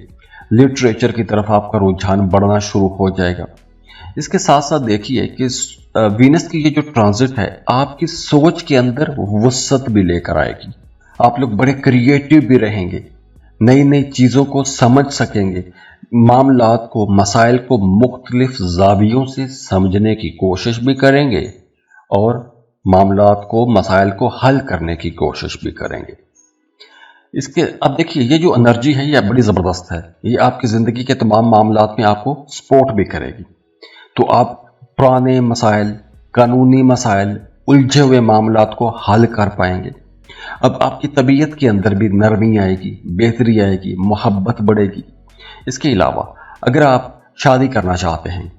[SPEAKER 1] लिटरेचर की तरफ आपका रुझान बढ़ना शुरू हो जाएगा। इसके साथ साथ देखिए कि वीनस की ये जो ट्रांजिट है आपकी सोच के अंदर वुसअत भी लेकर आएगी। आप लोग बड़े क्रिएटिव भी रहेंगे, नई नई चीज़ों को समझ सकेंगे, मामलात को, मसाइल को मुख्तलिफ ज़ावियों से समझने की कोशिश भी करेंगे और मामलात को, मसाइल को हल करने की कोशिश भी करेंगे। इसके अब देखिए ये जो एनर्जी है ये बड़ी ज़बरदस्त है। ये आपकी ज़िंदगी के तमाम मामलात में आपको सपोर्ट भी करेगी। तो आप पुराने मसाइल, कानूनी मसाइल, उलझे हुए मामलात को हल कर पाएंगे। अब आपकी तबीयत के अंदर भी नरमी आएगी, बेहतरी आएगी, मोहब्बत बढ़ेगी। इसके अलावा अगर आप शादी करना चाहते हैं,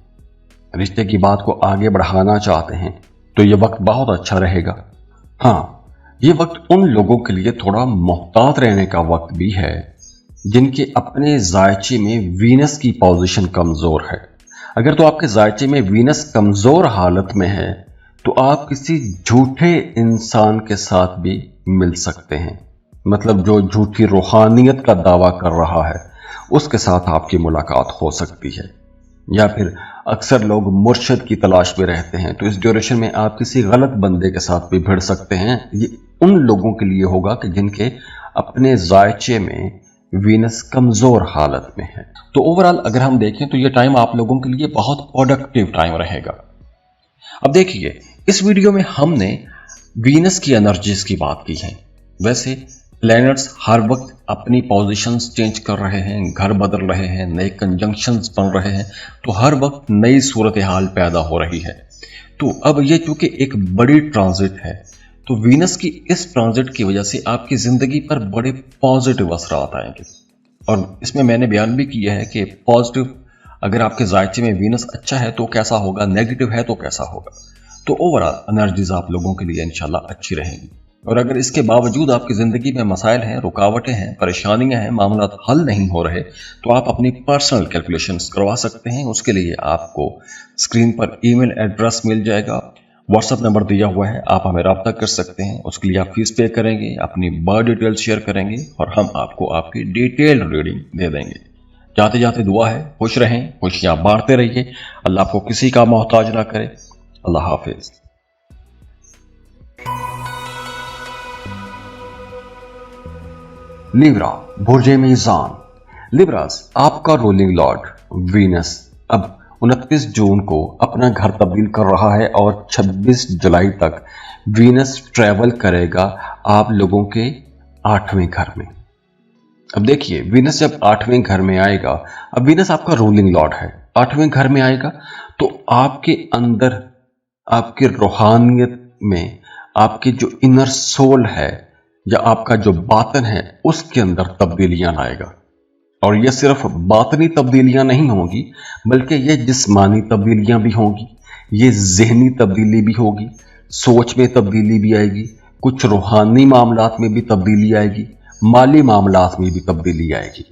[SPEAKER 1] रिश्ते की बात को आगे बढ़ाना चाहते हैं, तो ये वक्त बहुत अच्छा रहेगा। हाँ, ये वक्त उन लोगों के लिए थोड़ा मोहतात रहने का वक्त भी है जिनके अपने जायचे में वीनस की पोजीशन कमज़ोर है। अगर तो आपके जायचे में वीनस कमज़ोर हालत में है तो आप किसी झूठे इंसान के साथ भी मिल सकते हैं। मतलब जो झूठी रूहानियत का दावा कर रहा है उसके साथ आपकी मुलाकात हो सकती है। या फिर अक्सर लोग मुर्शिद की तलाश में रहते हैं, तो इस ड्यूरेशन में आप किसी गलत बंदे के साथ भी भिड़ सकते हैं। ये उन लोगों के लिए होगा कि जिनके अपने जायचे में वीनस कमज़ोर हालत में है। तो ओवरऑल अगर हम देखें तो ये टाइम आप लोगों के लिए बहुत प्रोडक्टिव टाइम रहेगा। अब देखिए इस वीडियो में हमने वीनस की एनर्जीज की बात की है। वैसे प्लैनेट्स हर वक्त अपनी पोजीशंस चेंज कर रहे हैं, घर बदल रहे हैं, नए कंजंक्शंस बन रहे हैं, तो हर वक्त नई सूरत हाल पैदा हो रही है। तो अब ये चूंकि एक बड़ी ट्रांजिट है, तो वीनस की इस ट्रांजिट की वजह से आपकी ज़िंदगी पर बड़े पॉजिटिव असरात आएंगे। और इसमें मैंने बयान भी किया है कि पॉजिटिव अगर आपके जायचे में वीनस अच्छा है तो कैसा होगा, नेगेटिव है तो कैसा होगा। तो ओवरऑल एनर्जीज आप लोगों के लिए इंशाल्लाह अच्छी रहेंगी। और अगर इसके बावजूद आपकी ज़िंदगी में मसाइल हैं, रुकावटें हैं, परेशानियां हैं, मामला हल नहीं हो रहे, तो आप अपनी पर्सनल कैलकुलेशंस करवा सकते हैं। उसके लिए आपको स्क्रीन पर ईमेल एड्रेस मिल जाएगा, व्हाट्सएप नंबर दिया हुआ है, आप हमें रब्ता कर सकते हैं। उसके लिए आप फीस पे करेंगे, अपनी बर्थ डिटेल्स शेयर करेंगे और हम आपको आपकी डिटेल रीडिंग दे देंगे। जाते जाते दुआ है, खुश रहें, खुशियां बांटते रहिए, अल्लाह आपको किसी का मोहताज ना करे। अल्लाह हाफिज। लिब्रा, बुर्जे मीज़ान। लिब्रास, आपका रूलिंग लॉर्ड वीनस अब 29 जून को अपना घर तब्दील कर रहा है और 26 जुलाई तक वीनस ट्रैवल करेगा आप लोगों के 8वें घर में। अब देखिए वीनस जब 8वें घर में आएगा, अब वीनस आपका रूलिंग लॉर्ड है, 8वें घर में आएगा, तो आपके अंदर, आपकी रूहानियत में, आपकी जो इनर सोल है या आपका जो बातन है उसके अंदर तब्दीलियां लाएगा। और ये सिर्फ बातनी तब्दीलियां नहीं होंगी, बल्कि ये जिस्मानी तब्दीलियां भी होंगी, ये ज़हनी तब्दीली भी होगी, सोच में तब्दीली भी आएगी, कुछ रूहानी मामलात में भी तब्दीली आएगी, माली मामलात में भी तब्दीली आएगी।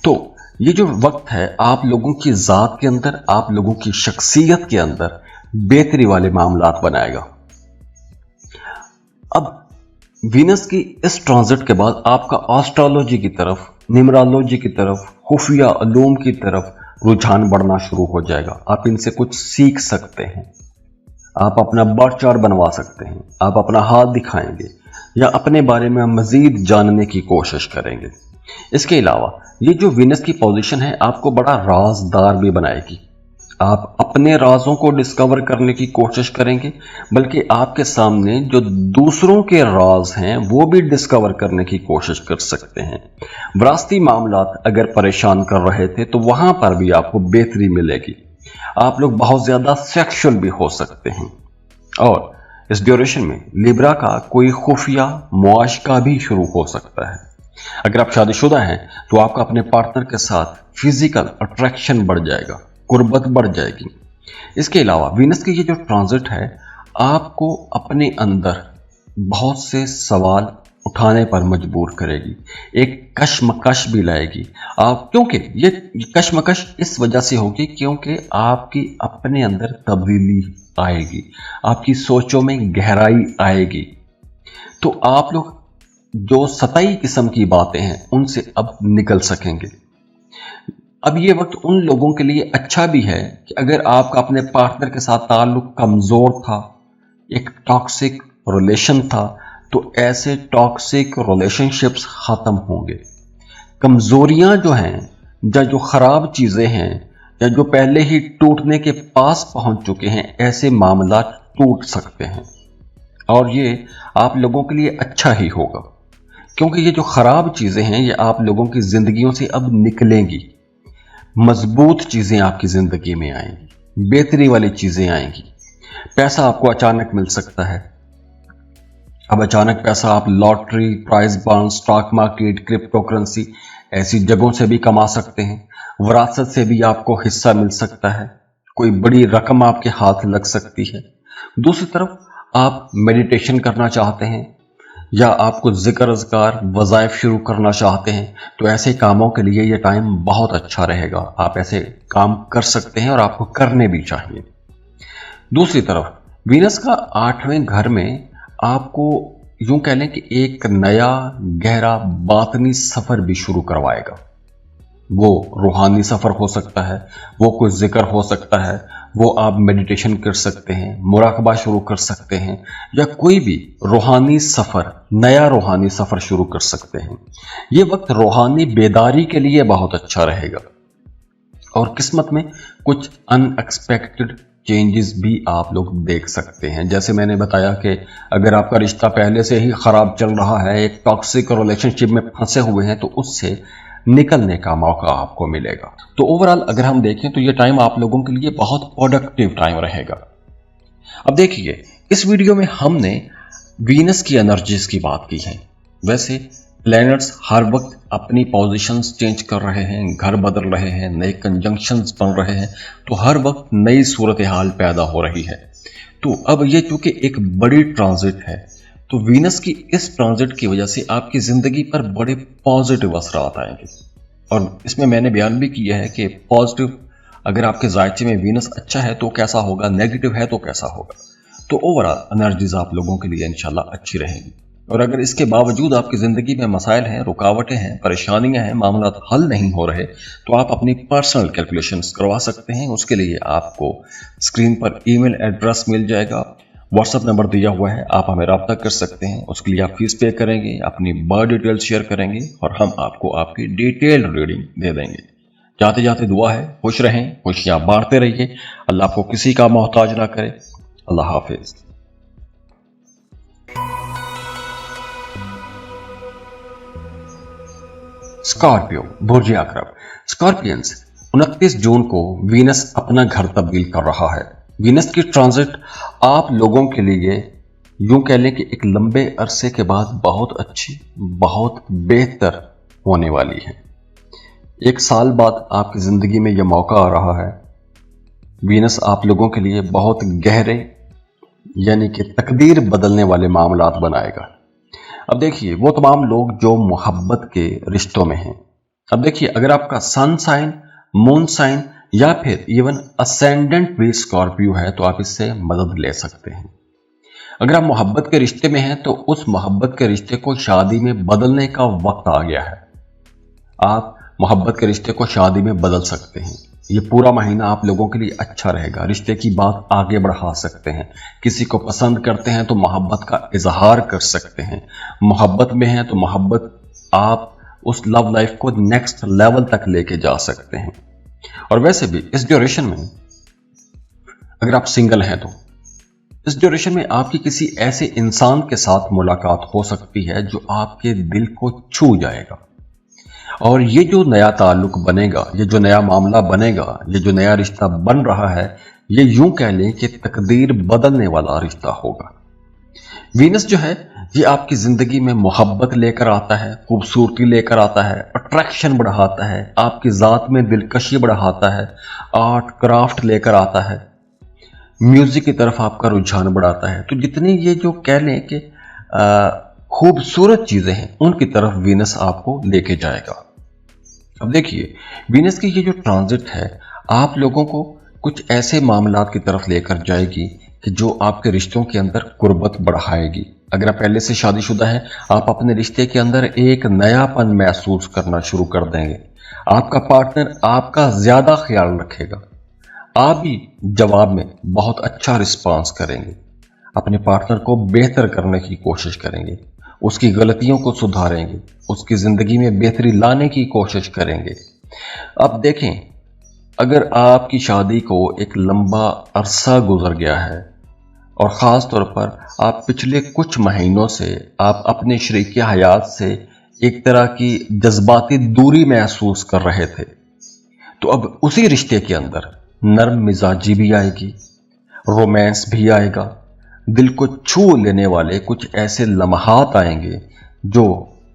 [SPEAKER 1] तो ये जो वक्त है आप लोगों की ज़ात के अंदर, आप लोगों की शख्सियत के अंदर बेहतरी वाले मामलात बनाएगा। अब वीनस की इस ट्रांजिट के बाद आपका एस्ट्रोलॉजी की तरफ, न्यूमरोलॉजी की तरफ, खुफिया उलूम की तरफ रुझान बढ़ना शुरू हो जाएगा। आप इनसे कुछ सीख सकते हैं, आप अपना बर्थ चार्ट बनवा सकते हैं, आप अपना हाथ दिखाएंगे या अपने बारे में मजीद जानने की कोशिश करेंगे। इसके अलावा ये जो वीनस की पोजीशन है आपको बड़ा राजदार भी बनाएगी। आप अपने राजों को डिस्कवर करने की कोशिश करेंगे, बल्कि आपके सामने जो दूसरों के राज हैं वो भी डिस्कवर करने की कोशिश कर सकते हैं। विरासती मामलात अगर परेशान कर रहे थे तो वहां पर भी आपको बेहतरी मिलेगी। आप लोग बहुत ज्यादा सेक्सुअल भी हो सकते हैं। और इस ड्यूरेशन में लिब्रा का कोई खुफिया मुआशका भी शुरू हो सकता है। अगर आप शादीशुदा हैं तो आपका अपने पार्टनर के साथ फिजिकल अट्रैक्शन बढ़ जाएगा, कुर्बत बढ़ जाएगी। इसके अलावा वीनस की ये जो ट्रांजिट है आपको अपने अंदर बहुत से सवाल उठाने पर मजबूर करेगी, एक कश्मकश भी लाएगी। आप क्योंकि ये कश्मकश इस वजह से होगी क्योंकि आपकी अपने अंदर तब्दीली आएगी, आपकी सोचों में गहराई आएगी। तो आप लोग जो सतही किस्म की बातें हैं उनसे अब निकल सकेंगे। अब ये वक्त उन लोगों के लिए अच्छा भी है कि अगर आपका अपने पार्टनर के साथ ताल्लुक कमजोर था, एक टॉक्सिक रिलेशन था, तो ऐसे टॉक्सिक रिलेशनशिप्स खत्म होंगे। कमजोरियां जो हैं या जो खराब चीजें हैं या जो पहले ही टूटने के पास पहुंच चुके हैं, ऐसे मामला टूट सकते हैं। और ये आप लोगों के लिए अच्छा ही होगा क्योंकि ये जो खराब चीजें हैं ये आप लोगों की जिंदगियों से अब निकलेंगी। मजबूत चीजें आपकी जिंदगी में आएंगी, बेहतरी वाली चीजें आएंगी। पैसा आपको अचानक मिल सकता है। अब अचानक पैसा आप lottery, prize bond, stock market, crypto currency ऐसी जगहों से भी कमा सकते हैं। विरासत से भी आपको हिस्सा मिल सकता है, कोई बड़ी रकम आपके हाथ लग सकती है। दूसरी तरफ आप मेडिटेशन करना चाहते हैं या आपको जिक्र अज़कार वज़ाइफ शुरू करना चाहते हैं तो ऐसे कामों के लिए ये टाइम बहुत अच्छा रहेगा। आप ऐसे काम कर सकते हैं और आपको करने भी चाहिए। दूसरी तरफ वीनस का 8वें घर में आपको यूं कह लें कि एक नया गहरा बातनी सफर भी शुरू करवाएगा। वो रूहानी सफर हो सकता है, वो कोई जिक्र हो सकता है, वो आप मेडिटेशन कर सकते हैं, मुराकबा शुरू कर सकते हैं या कोई भी रूहानी सफर, नया रूहानी सफर शुरू कर सकते हैं। ये वक्त रूहानी बेदारी के लिए बहुत अच्छा रहेगा और किस्मत में कुछ अनएक्सपेक्टेड चेंजेस भी आप लोग देख सकते हैं। जैसे मैंने बताया कि अगर आपका रिश्ता पहले से ही खराब चल रहा है, एक टॉक्सिक रिलेशनशिप में फंसे हुए हैं, तो उससे निकलने का मौका आपको मिलेगा। तो ओवरऑल अगर हम देखें तो ये टाइम आप लोगों के लिए बहुत प्रोडक्टिव टाइम रहेगा। अब देखिए, इस वीडियो में हमने वीनस की एनर्जीज की बात की है। वैसे प्लैनेट्स हर वक्त अपनी पोजीशंस चेंज कर रहे हैं, घर बदल रहे हैं, नए कंजंक्शंस बन रहे हैं, तो हर वक्त नई सूरत हाल पैदा हो रही है। तो अब ये चूंकि एक बड़ी ट्रांजिट है, तो वीनस की इस ट्रांजिट की वजह से आपकी जिंदगी पर बड़े पॉजिटिव असरात आएंगे। और इसमें मैंने बयान भी किया है कि पॉजिटिव अगर आपके जायचे में वीनस अच्छा है तो कैसा होगा, नेगेटिव है तो कैसा होगा। तो ओवरऑल एनर्जीज आप लोगों के लिए इंशाल्लाह अच्छी रहेंगी। और अगर इसके बावजूद आपकी ज़िंदगी में मसाइल हैं, रुकावटें हैं, परेशानियां हैं, मामला हल नहीं हो रहे, तो आप अपनी पर्सनल कैलकुलेशंस करवा सकते हैं। उसके लिए आपको स्क्रीन पर ईमेल एड्रेस मिल जाएगा, व्हाट्सएप नंबर दिया हुआ है, आप हमें रब्ता कर सकते हैं। उसके लिए आप फीस पे करेंगे, अपनी बर्थ डिटेल्स शेयर करेंगे और हम आपको आपकी डिटेल्ड रीडिंग दे देंगे। जाते जाते दुआ है, खुश रहें, खुशियां बांटते रहिए, अल्लाह आपको किसी का मोहताज ना करे। अल्लाह हाफिज। स्कॉर्पियो, बुर्ज अकरब। स्कॉर्पियंस, 29 जून को वीनस अपना घर तब्दील कर रहा है। वीनस की ट्रांजिट आप लोगों के लिए यूं कह लें कि एक लंबे अरसे के बाद बहुत अच्छी, बहुत बेहतर होने वाली है। 1 साल बाद आपकी ज़िंदगी में यह मौका आ रहा है। वीनस आप लोगों के लिए बहुत गहरे यानी कि तकदीर बदलने वाले मामलात बनाएगा। अब देखिए, वो तमाम लोग जो मोहब्बत के रिश्तों में हैं। अब देखिए, अगर आपका सन साइन, मून साइन या फिर इवन असेंडेंट भी स्कॉर्पियो है तो आप इससे मदद ले सकते हैं। अगर आप मोहब्बत के रिश्ते में हैं तो उस मोहब्बत के रिश्ते को शादी में बदलने का वक्त आ गया है। आप मोहब्बत के रिश्ते को शादी में बदल सकते हैं। ये पूरा महीना आप लोगों के लिए अच्छा रहेगा। रिश्ते की बात आगे बढ़ा सकते हैं। किसी को पसंद करते हैं तो मोहब्बत का इजहार कर सकते हैं। मोहब्बत में हैं तो मोहब्बत आप उस लव लाइफ को नेक्स्ट लेवल तक लेके जा सकते हैं। और वैसे भी इस ड्यूरेशन में अगर आप सिंगल हैं तो इस ड्यूरेशन में आपकी किसी ऐसे इंसान के साथ मुलाकात हो सकती है जो आपके दिल को छू जाएगा। और ये जो नया ताल्लुक बनेगा, ये जो नया मामला बनेगा, ये जो नया रिश्ता बन रहा है, ये यूं कह लें कि तकदीर बदलने वाला रिश्ता होगा। वीनस जो है ये आपकी जिंदगी में मोहब्बत लेकर आता है, खूबसूरती लेकर आता है, अट्रैक्शन बढ़ाता है, आपकी ज़ात में दिलकशी बढ़ाता है, आर्ट क्राफ्ट लेकर आता है, म्यूजिक की तरफ आपका रुझान बढ़ाता है। तो जितनी ये जो कह लें कि खूबसूरत चीज़ें हैं उनकी तरफ वीनस आपको लेके जाएगा। अब देखिए, वीनस की ये जो ट्रांजिट है आप लोगों को कुछ ऐसे मामलात की तरफ लेकर जाएगी कि जो आपके रिश्तों के अंदर कुर्बत बढ़ाएगी। अगर आप पहले से शादीशुदा हैं, आप अपने रिश्ते के अंदर एक नयापन महसूस करना शुरू कर देंगे। आपका पार्टनर आपका ज्यादा ख्याल रखेगा। आप भी जवाब में बहुत अच्छा रिस्पांस करेंगे। अपने पार्टनर को बेहतर करने की कोशिश करेंगे, उसकी गलतियों को सुधारेंगे, उसकी जिंदगी में बेहतरी लाने की कोशिश करेंगे। अब देखें, अगर आपकी शादी को एक लंबा अरसा गुजर गया है और ख़ास तौर पर आप पिछले कुछ महीनों से आप अपने शरीके हयात से एक तरह की जज्बाती दूरी महसूस कर रहे थे, तो अब उसी रिश्ते के अंदर नरम मिजाजी भी आएगी, रोमांस भी आएगा, दिल को छू लेने वाले कुछ ऐसे लम्हात आएंगे जो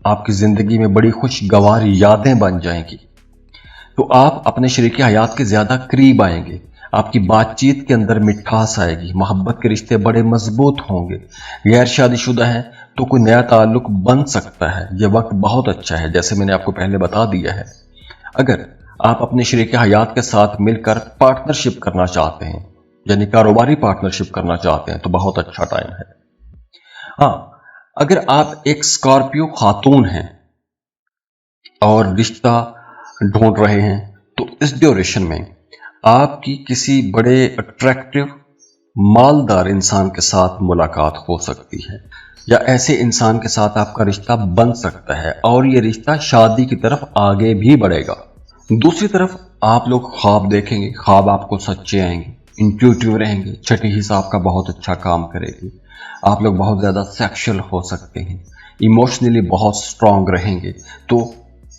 [SPEAKER 1] आपकी ज़िंदगी में बड़ी खुशगवार यादें बन जाएंगी। तो आप अपने शरीके हयात के ज़्यादा करीब आएंगे, आपकी बातचीत के अंदर मिठास आएगी, मोहब्बत के रिश्ते बड़े मजबूत होंगे। गैर शादीशुदा हैं तो कोई नया ताल्लुक बन सकता है। यह वक्त बहुत अच्छा है, जैसे मैंने आपको पहले बता दिया है। अगर आप अपने शरीके हयात के साथ मिलकर पार्टनरशिप करना चाहते हैं, यानी कारोबारी पार्टनरशिप करना चाहते हैं, तो बहुत अच्छा टाइम है। हाँ, अगर आप एक स्कॉर्पियो खातून हैं और रिश्ता ढूंढ रहे हैं तो इस ड्यूरेशन में आपकी किसी बड़े अट्रैक्टिव मालदार इंसान के साथ मुलाकात हो सकती है, या ऐसे इंसान के साथ आपका रिश्ता बन सकता है और ये रिश्ता शादी की तरफ आगे भी बढ़ेगा। दूसरी तरफ आप लोग ख्वाब देखेंगे, ख्वाब आपको सच्चे आएंगे, इंट्यूटिव रहेंगे, छठी हिस्सा आपका बहुत अच्छा काम करेगी। आप लोग बहुत ज़्यादा सेक्सुअल हो सकते हैं, इमोशनली बहुत स्ट्रांग रहेंगे। तो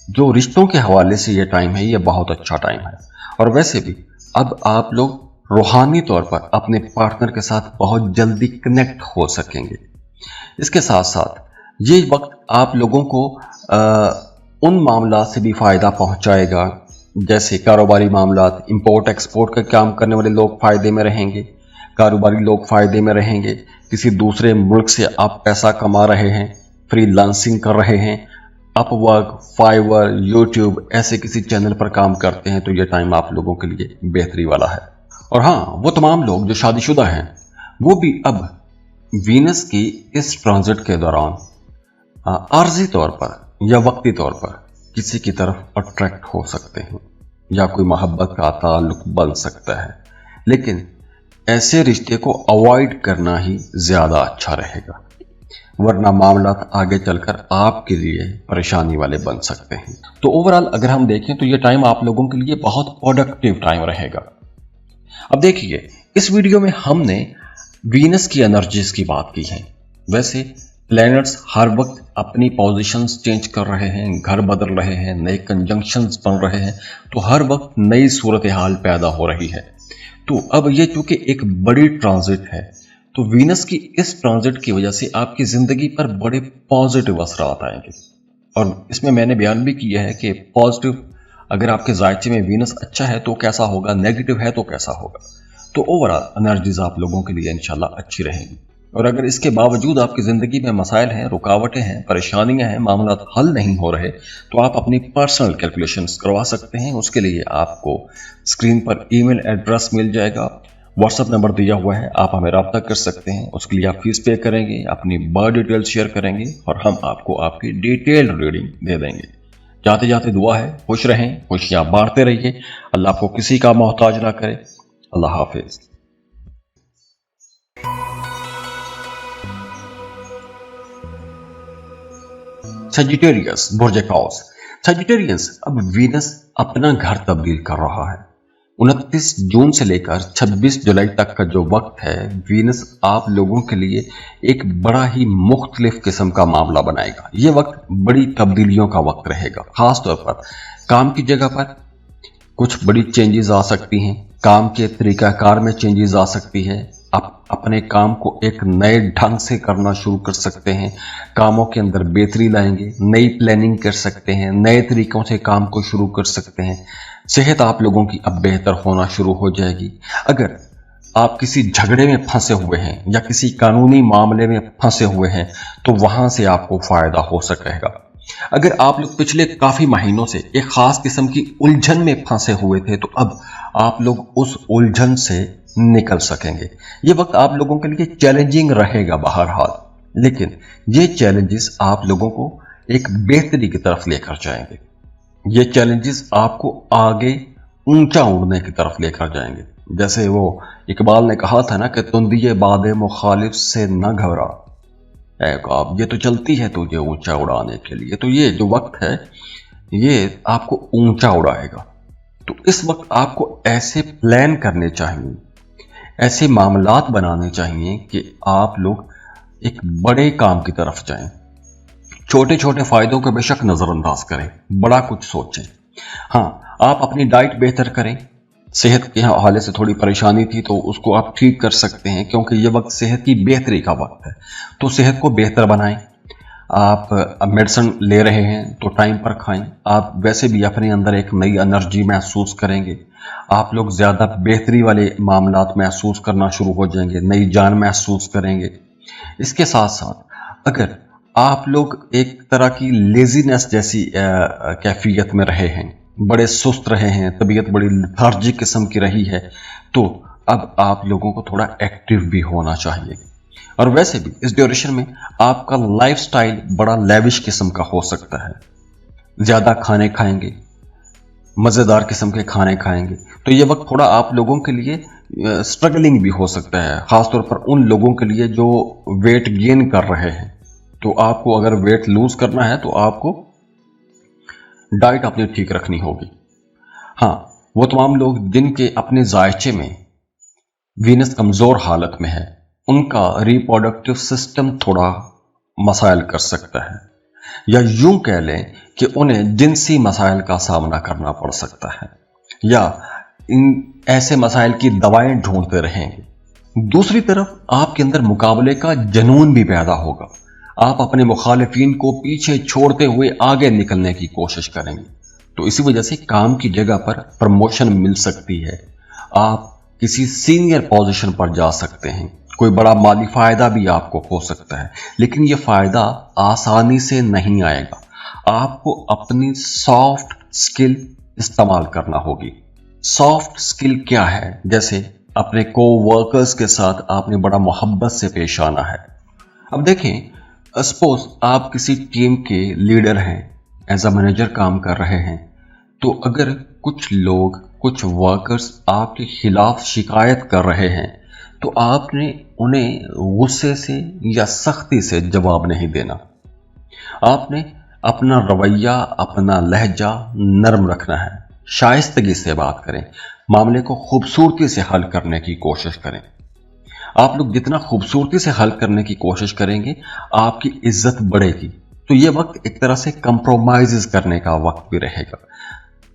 [SPEAKER 1] जो रिश्तों के हवाले से ये टाइम है, ये बहुत अच्छा टाइम है। और वैसे भी अब आप लोग रूहानी तौर पर अपने पार्टनर के साथ बहुत जल्दी कनेक्ट हो सकेंगे। इसके साथ साथ ये वक्त आप लोगों को उन मामला से भी फ़ायदा पहुंचाएगा, जैसे कारोबारी मामलात, इंपोर्ट एक्सपोर्ट का काम करने वाले लोग फ़ायदे में रहेंगे, कारोबारी लोग फ़ायदे में रहेंगे। किसी दूसरे मुल्क से आप पैसा कमा रहे हैं, फ्रीलांसिंग कर रहे हैं, अपवर्क, फाइवर, यूट्यूब ऐसे किसी चैनल पर काम करते हैं, तो ये टाइम आप लोगों के लिए बेहतरी वाला है। और हाँ, वो तमाम लोग जो शादीशुदा हैं वो भी अब वीनस की इस ट्रांजिट के दौरान आर्जी तौर पर या वक्ती तौर पर किसी की तरफ अट्रैक्ट हो सकते हैं, या कोई मोहब्बत का ताल्लुक बन सकता है। लेकिन ऐसे रिश्ते को अवॉइड करना ही ज़्यादा अच्छा रहेगा, वरना मामला आगे चलकर आपके लिए परेशानी वाले बन सकते हैं। तो ओवरऑल अगर हम देखें तो ये टाइम आप लोगों के लिए बहुत प्रोडक्टिव टाइम रहेगा। अब देखिए, इस वीडियो में हमने वीनस की एनर्जीज की बात की है। वैसे प्लैनेट्स हर वक्त अपनी पोजीशंस चेंज कर रहे हैं, घर बदल रहे हैं, नए कंजंक्शंस बन रहे हैं, तो हर वक्त नई सूरत हाल पैदा हो रही है। तो अब ये चूंकि एक बड़ी ट्रांजिट है, तो वीनस की इस ट्रांजिट की वजह से आपकी ज़िंदगी पर बड़े पॉजिटिव असरात आएंगे। और इसमें मैंने बयान भी किया है कि पॉजिटिव अगर आपके जायचे में वीनस अच्छा है तो कैसा होगा, नेगेटिव है तो कैसा होगा। तो ओवरऑल एनर्जीज आप लोगों के लिए इंशाल्लाह अच्छी रहेंगी। और अगर इसके बावजूद आपकी ज़िंदगी में मसाइल हैं, रुकावटें हैं, परेशानियां हैं, मामला हल नहीं हो रहे, तो आप अपनी पर्सनल कैलकुलेशंस करवा सकते हैं। उसके लिए आपको स्क्रीन पर ईमेल एड्रेस मिल जाएगा, व्हाट्सएप नंबर दिया हुआ है, आप हमें रब्ता कर सकते हैं। उसके लिए आप फीस पे करेंगे, अपनी बर्थ डिटेल्स शेयर करेंगे और हम आपको आपकी डिटेल्ड रीडिंग दे देंगे। जाते जाते दुआ है, खुश रहें, खुशियां बांटते रहिए, अल्लाह आपको किसी का मोहताज ना करे। अल्लाह हाफिज। सजिटेरियस बुर्ज कौस। सजिटेरियस, अब वीनस अपना घर तब्दील कर रहा है। 29 जून से लेकर 26 जुलाई तक का जो वक्त है, वीनस आप लोगों के लिए एक बड़ा ही मुख्तलिफ किस्म का मामला बनाएगा। ये वक्त बड़ी तब्दीलियों का वक्त रहेगा। खास तौर पर काम की जगह पर कुछ बड़ी चेंजेस आ सकती हैं, काम के तरीकाकार में चेंजेस आ सकती है। आप अपने काम को एक नए ढंग से करना शुरू कर सकते हैं, कामों के अंदर बेहतरी लाएंगे, नई प्लानिंग कर सकते हैं, नए तरीकों से काम को शुरू कर सकते हैं। सेहत आप लोगों की अब बेहतर होना शुरू हो जाएगी। अगर आप किसी झगड़े में फंसे हुए हैं या किसी कानूनी मामले में फंसे हुए हैं तो वहां से आपको फायदा हो सकेगा। अगर आप लोग पिछले काफी महीनों से एक खास किस्म की उलझन में फंसे हुए थे तो अब आप लोग उस उलझन से निकल सकेंगे। ये वक्त आप लोगों के लिए चैलेंजिंग रहेगा बहरहाल, लेकिन ये चैलेंजेस आप लोगों को एक बेहतरी की तरफ लेकर जाएंगे। ये चैलेंजेस आपको आगे ऊंचा उड़ने की तरफ लेकर जाएंगे। जैसे वो इकबाल ने कहा था ना कि तुंदिए बादे मुखालिफ से न घबरा, आप ये तो चलती है तुझे ऊंचा उड़ाने के लिए। तो ये जो वक्त है ये आपको ऊंचा उड़ाएगा। तो इस वक्त आपको ऐसे प्लान करने चाहिए, ऐसे मामलात बनाने चाहिए कि आप लोग एक बड़े काम की तरफ जाएं। छोटे छोटे फायदों को बेशक नजरअंदाज करें, बड़ा कुछ सोचें। हाँ, आप अपनी डाइट बेहतर करें। सेहत के हवाले से थोड़ी परेशानी थी तो उसको आप ठीक कर सकते हैं, क्योंकि ये वक्त सेहत की बेहतरी का वक्त है। तो सेहत को बेहतर बनाएं। आप मेडिसिन ले रहे हैं तो टाइम पर खाएं। आप वैसे भी अपने अंदर एक नई एनर्जी महसूस करेंगे। आप लोग ज़्यादा बेहतरी वाले मामलात महसूस करना शुरू हो जाएंगे, नई जान महसूस करेंगे। इसके साथ साथ अगर आप लोग एक तरह की लेजीनेस जैसी कैफियत में रहे हैं, बड़े सुस्त रहे हैं, तबीयत बड़ी लेथार्जिक किस्म की रही है, तो अब आप लोगों को थोड़ा एक्टिव भी होना चाहिए। और वैसे भी इस ड्यूरेशन में आपका लाइफस्टाइल बड़ा लेविश किस्म का हो सकता है। ज़्यादा खाने खाएंगे, मज़ेदार किस्म के खाने खाएंगे, तो ये वक्त थोड़ा आप लोगों के लिए स्ट्रगलिंग भी हो सकता है। ख़ासतौर पर उन लोगों के लिए जो वेट गेन कर रहे हैं। तो आपको अगर वेट लूज करना है तो आपको डाइट अपनी ठीक रखनी होगी। हाँ, वो तमाम लोग जिनके अपने जायचे में वीनस कमज़ोर हालत में है, उनका रिप्रोडक्टिव सिस्टम थोड़ा मसाइल कर सकता है, या यूं कह लें कि उन्हें जिनसी मसाइल का सामना करना पड़ सकता है, या इन ऐसे मसाइल की दवाएं ढूंढते रहेंगे। दूसरी तरफ आपके अंदर मुकाबले का जुनून भी पैदा होगा। आप अपने मुखालिफिन को पीछे छोड़ते हुए आगे निकलने की कोशिश करेंगे। तो इसी वजह से काम की जगह पर प्रमोशन मिल सकती है, आप किसी सीनियर पोजीशन पर जा सकते हैं, कोई बड़ा माली फायदा भी आपको हो सकता है। लेकिन यह फायदा आसानी से नहीं आएगा। आपको अपनी सॉफ्ट स्किल इस्तेमाल करना होगी। सॉफ्ट स्किल क्या है? जैसे अपने को वर्कर्स के साथ आपने बड़ा मोहब्बत से पेश आना है। अब देखें, सपोज आप किसी टीम के लीडर हैं, एज अ मैनेजर काम कर रहे हैं, तो अगर कुछ लोग, कुछ वर्कर्स आपके खिलाफ शिकायत कर रहे हैं तो आपने उन्हें गुस्से से या सख्ती से जवाब नहीं देना। आपने अपना रवैया, अपना लहजा नरम रखना है, शाइस्तगी से बात करें, मामले को खूबसूरती से हल करने की कोशिश करें। आप लोग जितना खूबसूरती से हल करने की कोशिश करेंगे, आपकी इज्जत बढ़ेगी। तो ये वक्त एक तरह से कंप्रोमाइज करने का वक्त भी रहेगा।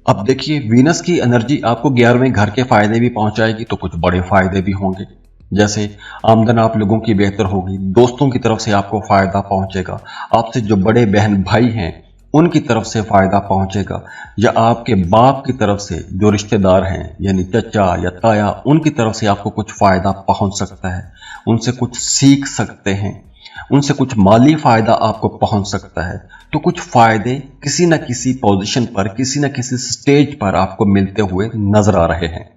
[SPEAKER 1] अब देखिए, वीनस की एनर्जी आपको 11वें घर के फायदे भी पहुंचाएगी, तो कुछ बड़े फायदे भी होंगे। जैसे आमदन आप लोगों की बेहतर होगी, दोस्तों की तरफ से आपको फायदा पहुंचेगा, आपसे जो बड़े बहन भाई हैं उनकी तरफ से फायदा पहुंचेगा, या आपके बाप की तरफ से जो रिश्तेदार हैं यानी चचा या ताया, उनकी तरफ से आपको कुछ फायदा पहुंच सकता है, उनसे कुछ सीख सकते हैं, उनसे कुछ माली फायदा आपको पहुंच सकता है। तो कुछ फायदे किसी न किसी पोजीशन पर, किसी न किसी स्टेज पर आपको मिलते हुए नजर आ रहे हैं।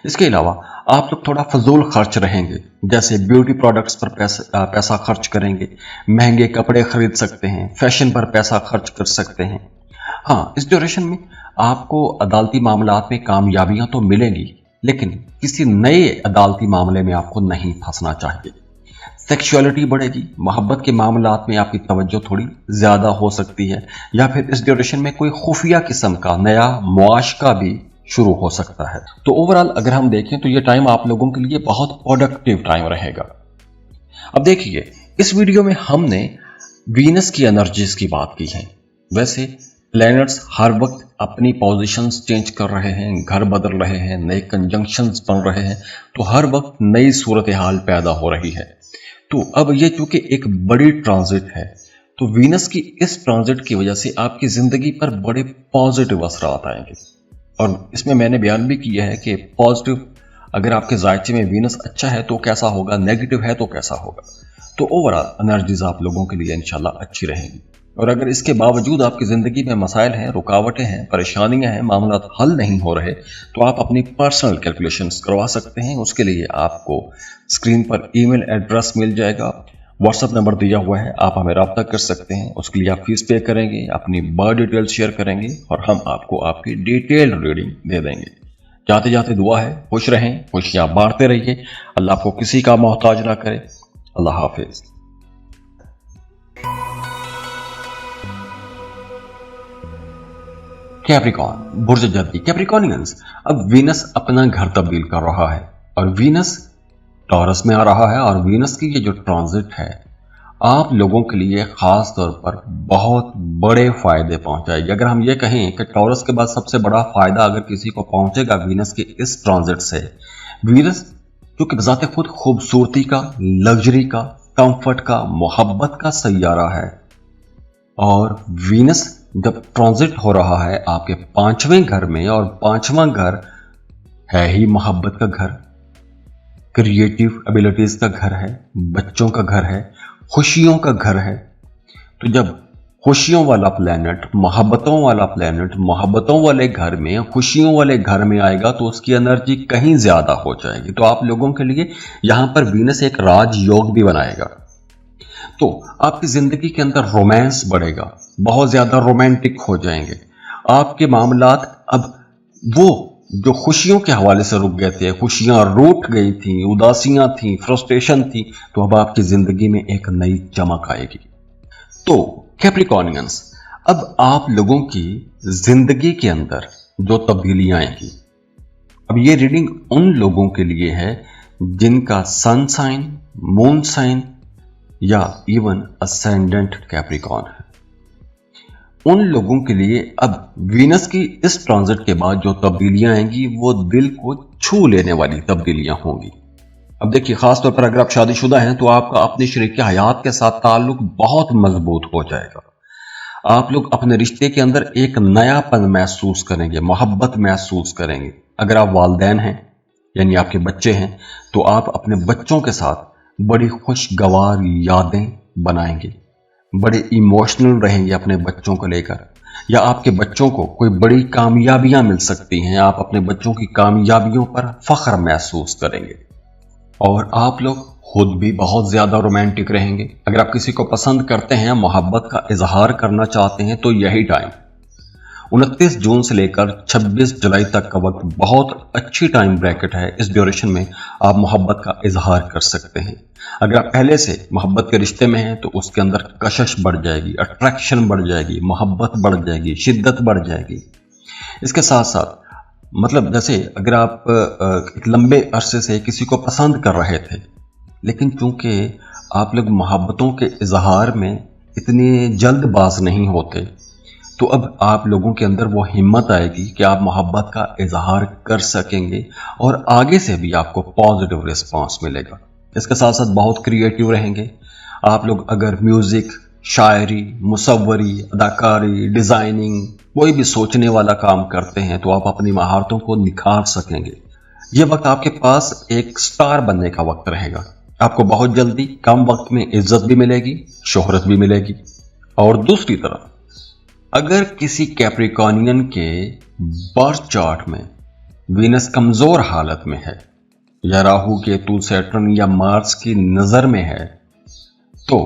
[SPEAKER 1] इसके अलावा आप लोग थोड़ा फजूल खर्च रहेंगे, जैसे ब्यूटी प्रोडक्ट्स पर पैसा खर्च करेंगे, महंगे कपड़े खरीद सकते हैं, फैशन पर पैसा खर्च कर सकते हैं। हाँ, इस ड्यूरेशन में आपको अदालती मामलात में कामयाबियां तो मिलेंगी, लेकिन किसी नए अदालती मामले में आपको नहीं फंसना चाहिए। सेक्सुअलिटी बढ़ेगी, मोहब्बत के मामलात में आपकी तवज्जो थोड़ी ज्यादा हो सकती है, या फिर इस ड्यूरेशन में कोई खुफिया किस्म का नया मुआशका भी शुरू हो सकता है। तो ओवरऑल अगर हम देखें तो ये टाइम आप लोगों के लिए बहुत प्रोडक्टिव टाइम रहेगा। अब देखिए, इस वीडियो में हमने वीनस की एनर्जीज की बात की है। वैसे प्लैनेट्स हर वक्त अपनी पोजीशंस चेंज कर रहे हैं, घर बदल रहे हैं, नए कंजंक्शंस बन रहे हैं, तो हर वक्त नई सूरत हाल पैदा हो रही है। तो अब ये चूंकि एक बड़ी ट्रांजिट है, तो वीनस की इस ट्रांजिट की वजह से आपकी जिंदगी पर बड़े पॉजिटिव असरात आएंगे। और इसमें मैंने बयान भी किया है कि पॉजिटिव, अगर आपके जायचे में वीनस अच्छा है तो कैसा होगा, नेगेटिव है तो कैसा होगा। तो ओवरऑल एनर्जीज आप लोगों के लिए इंशाल्लाह अच्छी रहेंगी। और अगर इसके बावजूद आपकी ज़िंदगी में मसाइल हैं, रुकावटें हैं, परेशानियां हैं, मामला हल नहीं हो रहे, तो आप अपनी पर्सनल कैलकुलेशंस करवा सकते हैं। उसके लिए आपको स्क्रीन पर ईमेल एड्रेस मिल जाएगा, व्हाट्सएप नंबर दिया हुआ है, आप हमें रब्ता कर सकते हैं। उसके लिए आप फीस पे करेंगे, अपनी बर्थ डिटेल्स शेयर करेंगे और हम आपको आपकी डिटेल्ड रीडिंग दे देंगे। जाते जाते दुआ है, खुश रहें, खुशियां बांटते रहिए, अल्लाह आपको किसी का मोहताज ना करे। अल्लाह हाफिज। कैप्रिकॉर्न, बुर्ज जद्दी, कैप्रिकॉर्नियंस, अब वीनस अपना घर तब्दील कर रहा है और वीनस टॉरस में आ रहा है। और वीनस की ये जो ट्रांजिट है आप लोगों के लिए खास तौर पर बहुत बड़े फायदे पहुंचाएगी। अगर हम ये कहें कि टॉरस के बाद सबसे बड़ा फायदा अगर किसी को पहुंचेगा वीनस के इस ट्रांजिट से, वीनस क्योंकि बजाते खुद खूबसूरती का, लग्जरी का, कंफर्ट का, मोहब्बत का सैयारा है, और वीनस जब ट्रांजिट हो रहा है आपके 5वें घर में, और 5वां घर है ही मोहब्बत का घर, क्रिएटिव एबिलिटीज का घर है, बच्चों का घर है, खुशियों का घर है। तो जब खुशियों वाला प्लैनेट, मोहब्बतों वाला प्लैनेट मोहब्बतों वाले घर में, खुशियों वाले घर में आएगा तो उसकी एनर्जी कहीं ज्यादा हो जाएगी। तो आप लोगों के लिए यहां पर वीनस एक राज योग भी बनाएगा। तो आपकी जिंदगी के अंदर रोमांस बढ़ेगा, बहुत ज्यादा रोमांटिक हो जाएंगे आपके मामलात। अब वो जो खुशियों के हवाले से रुक गए थे, खुशियां रूठ गई थी, उदासियां थी, फ्रस्ट्रेशन थी, तो अब आपकी जिंदगी में एक नई चमक आएगी। तो कैप्रिकॉर्नियंस, अब आप लोगों की जिंदगी के अंदर जो तब्दीलियां आएंगी, अब ये रीडिंग उन लोगों के लिए है जिनका सन साइन, मून साइन या इवन असेंडेंट कैप्रिकॉर्न है। उन लोगों के लिए अब वीनस की इस ट्रांजिट के बाद जो तब्दीलियां आएंगी वो दिल को छू लेने वाली तब्दीलियां होंगी। अब देखिए, खासतौर पर अगर आप शादीशुदा हैं तो आपका अपने शरीक हयात के साथ ताल्लुक बहुत मजबूत हो जाएगा। आप लोग अपने रिश्ते के अंदर एक नयापन महसूस करेंगे, मोहब्बत महसूस करेंगे। अगर आप वालिदैन हैं यानी आपके बच्चे हैं तो आप अपने बच्चों के साथ बड़ी खुशगवार यादें बनाएंगे, बड़े इमोशनल रहेंगे अपने बच्चों को लेकर, या आपके बच्चों को कोई बड़ी कामयाबियां मिल सकती हैं, आप अपने बच्चों की कामयाबियों पर फख्र महसूस करेंगे। और आप लोग खुद भी बहुत ज्यादा रोमांटिक रहेंगे। अगर आप किसी को पसंद करते हैं, मोहब्बत का इजहार करना चाहते हैं, तो यही टाइम 29 जून से लेकर 26 जुलाई तक का वक्त बहुत अच्छी टाइम ब्रैकेट है। इस ड्यूरेशन में आप मोहब्बत का इजहार कर सकते हैं। अगर आप पहले से मोहब्बत के रिश्ते में हैं तो उसके अंदर कशिश बढ़ जाएगी, अट्रैक्शन बढ़ जाएगी, मोहब्बत बढ़ जाएगी, शिद्दत बढ़ जाएगी। इसके साथ साथ मतलब जैसे अगर आप एक लंबे अरसे से किसी को पसंद कर रहे थे, लेकिन चूंकि आप लोग मोहब्बतों के इजहार में इतने जल्दबाज नहीं होते, तो अब आप लोगों के अंदर वो हिम्मत आएगी कि आप मोहब्बत का इजहार कर सकेंगे और आगे से भी आपको पॉजिटिव रिस्पांस मिलेगा। इसके साथ साथ बहुत क्रिएटिव रहेंगे आप लोग। अगर म्यूजिक, शायरी, मुसव्वरी, अदाकारी, डिजाइनिंग, कोई भी सोचने वाला काम करते हैं तो आप अपनी महारतों को निखार सकेंगे। ये वक्त आपके पास एक स्टार बनने का वक्त रहेगा। आपको बहुत जल्दी कम वक्त में इज्जत भी मिलेगी, शोहरत भी मिलेगी। और दूसरी तरफ अगर किसी कैप्रिकॉर्नियन के बर्थ चार्ट में वीनस कमजोर हालत में है या राहु केतु सैटर्न या मार्स की नजर में है तो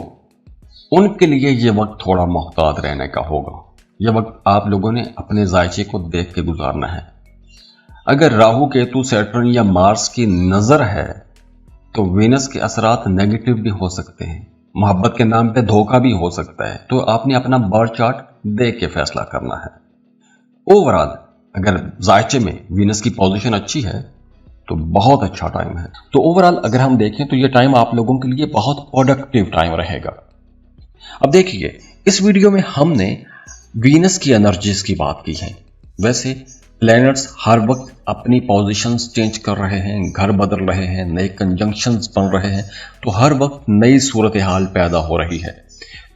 [SPEAKER 1] उनके लिए यह वक्त थोड़ा मोहतात रहने का होगा। यह वक्त आप लोगों ने अपने जायचे को देख के गुजारना है। अगर राहु केतु सैटर्न या मार्स की नजर है तो वीनस के असरात नेगेटिव भी हो सकते हैं, मोहब्बत के नाम पे धोखा भी हो सकता है। तो आपने अपना बर्थ चार्ट देख के फैसला करना है। ओवरऑल अगर जायचे में वीनस की पोजीशन अच्छी है तो बहुत अच्छा टाइम है। तो ओवरऑल अगर हम देखें तो ये टाइम आप लोगों के लिए बहुत प्रोडक्टिव टाइम रहेगा। अब देखिए, इस वीडियो में हमने वीनस की एनर्जीज की बात की है। वैसे प्लैनेट्स हर वक्त अपनी पोजीशंस चेंज कर रहे हैं, घर बदल रहे हैं, नए कंजंक्शंस बन रहे हैं, तो हर वक्त नई सूरत हाल पैदा हो रही है।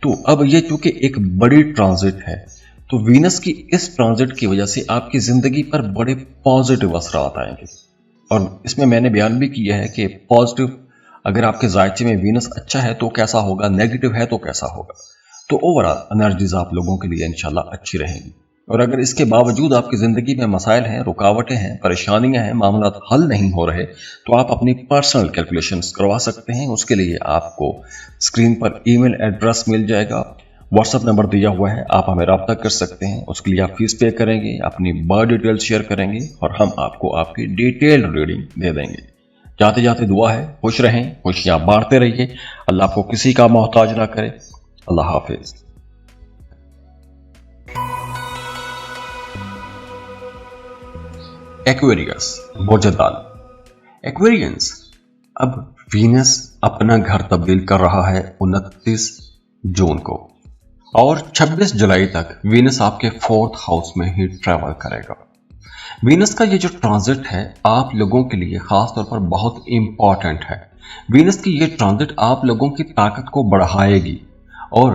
[SPEAKER 1] तो अब ये चूंकि एक बड़ी ट्रांजिट है तो वीनस की इस ट्रांजिट की वजह से आपकी जिंदगी पर बड़े पॉजिटिव असरात आएंगे। और इसमें मैंने बयान भी किया है कि पॉजिटिव अगर आपके जायचे में वीनस अच्छा है तो कैसा होगा, नेगेटिव है तो कैसा होगा। तो ओवरऑल एनर्जीज आप लोगों के लिए इंशाल्लाह अच्छी रहेंगी। और अगर इसके बावजूद आपकी ज़िंदगी में मसाइल हैं, रुकावटें हैं, परेशानियां हैं, मामला हल नहीं हो रहे तो आप अपनी पर्सनल कैलकुलेशंस करवा सकते हैं। उसके लिए आपको स्क्रीन पर ईमेल एड्रेस मिल जाएगा, व्हाट्सएप नंबर दिया हुआ है, आप हमें रब्ता कर सकते हैं। उसके लिए आप फीस पे करेंगे, अपनी बर्थ डिटेल शेयर करेंगे और हम आपको आपकी डिटेल रीडिंग दे देंगे। जाते जाते दुआ है, खुश रहें, खुशियां बांटते रहिए, अल्लाह आपको किसी का मोहताज ना करे। अल्लाह हाफिज। एक्वेरियस बोझदाल। एक्वेरियंस, अब वीनस अपना घर तब्दील कर रहा है 29 जून को और 26 जुलाई तक वीनस आपके 4th हाउस में ही ट्रैवल करेगा। वीनस का ये जो ट्रांजिट है आप लोगों के लिए खास तौर पर बहुत इंपॉर्टेंट है। वीनस की ये ट्रांजिट आप लोगों की ताकत को बढ़ाएगी और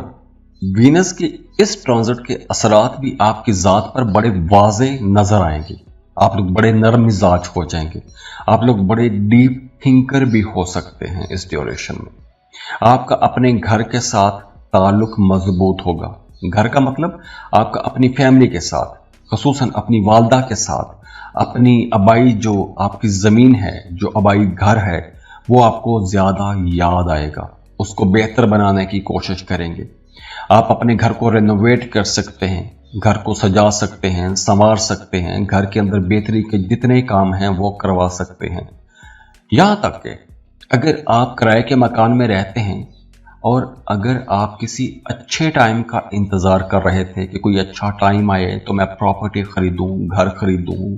[SPEAKER 1] वीनस के इस ट्रांजिट के असरात भी आपकी ज़ात पर बड़े वाज़े नजर आएंगे। आप लोग बड़े नरम मिजाज हो जाएंगे, आप लोग बड़े डीप थिंकर भी हो सकते हैं। इस ड्यूरेशन में आपका अपने घर के साथ ताल्लुक मजबूत होगा। घर का मतलब आपका अपनी फैमिली के साथ, खसूसन अपनी वालदा के साथ, अपनी आबाई जो आपकी ज़मीन है, जो आबाई घर है, वो आपको ज़्यादा याद आएगा। उसको बेहतर बनाने की कोशिश करेंगे। आप अपने घर को रेनोवेट कर सकते हैं, घर को सजा सकते हैं, संवार सकते हैं, घर के अंदर बेहतरी के जितने काम हैं वो करवा सकते हैं। यहाँ तक कि अगर आप किराए के मकान में रहते हैं और अगर आप किसी अच्छे टाइम का इंतज़ार कर रहे थे कि कोई अच्छा टाइम आए तो मैं प्रॉपर्टी खरीदूं, घर खरीदूं,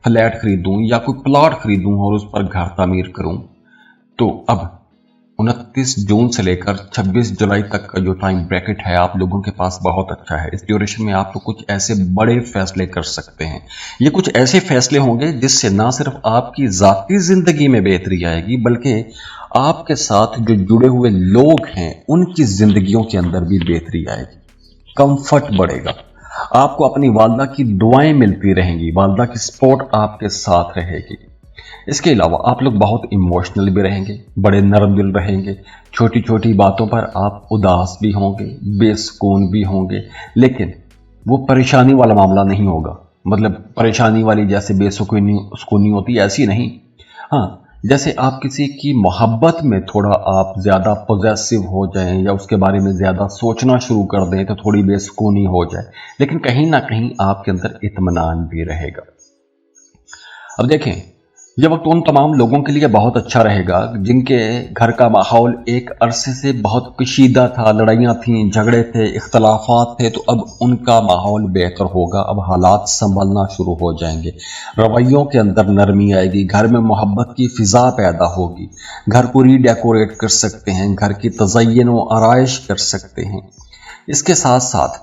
[SPEAKER 1] फ्लैट खरीदूं या कोई प्लॉट खरीदूं और उस पर घर तामीर करूं, तो अब 29 जून से लेकर 26 जुलाई तक का जो टाइम ब्रैकेट है आप लोगों के पास बहुत अच्छा है। इस ड्यूरेशन में आप लोग कुछ ऐसे बड़े फैसले कर सकते हैं। ये कुछ ऐसे फैसले होंगे जिससे ना सिर्फ आपकी ज़ाती ज़िंदगी में बेहतरी आएगी बल्कि आपके साथ जो जुड़े हुए लोग हैं उनकी ज़िंदगियों के अंदर भी बेहतरी आएगी, कंफर्ट बढ़ेगा। आपको अपनी वालदा की दुआएं मिलती रहेंगी, वालदा की सपोर्ट आपके साथ रहेगी। इसके अलावा आप लोग बहुत इमोशनल भी रहेंगे, बड़े नरम दिल रहेंगे। छोटी छोटी बातों पर आप उदास भी होंगे, बेसुकून भी होंगे, लेकिन वो परेशानी वाला मामला नहीं होगा। मतलब परेशानी वाली जैसे बेसुकूनी होती है ऐसी नहीं। हाँ, जैसे आप किसी की मोहब्बत में थोड़ा आप ज़्यादा पॉजेसिव हो जाएं या उसके बारे में ज़्यादा सोचना शुरू कर दें तो थोड़ी बेसुकूनी हो जाए, लेकिन कहीं ना कहीं आपके अंदर इत्मीनान भी रहेगा। अब देखें, यह वक्त उन तमाम लोगों के लिए बहुत अच्छा रहेगा जिनके घर का माहौल एक अरसे से बहुत कशीदा था, लड़ाइयाँ थीं, झगड़े थे, इख्तलाफात थे, तो अब उनका माहौल बेहतर होगा। अब हालात संभलना शुरू हो जाएंगे, रवैयों के अंदर नरमी आएगी, घर में मोहब्बत की फ़िज़ा पैदा होगी, घर को रीडेकोरेट कर सकते हैं, घर की तज़य्युन व आराइश कर सकते हैं। इसके साथ साथ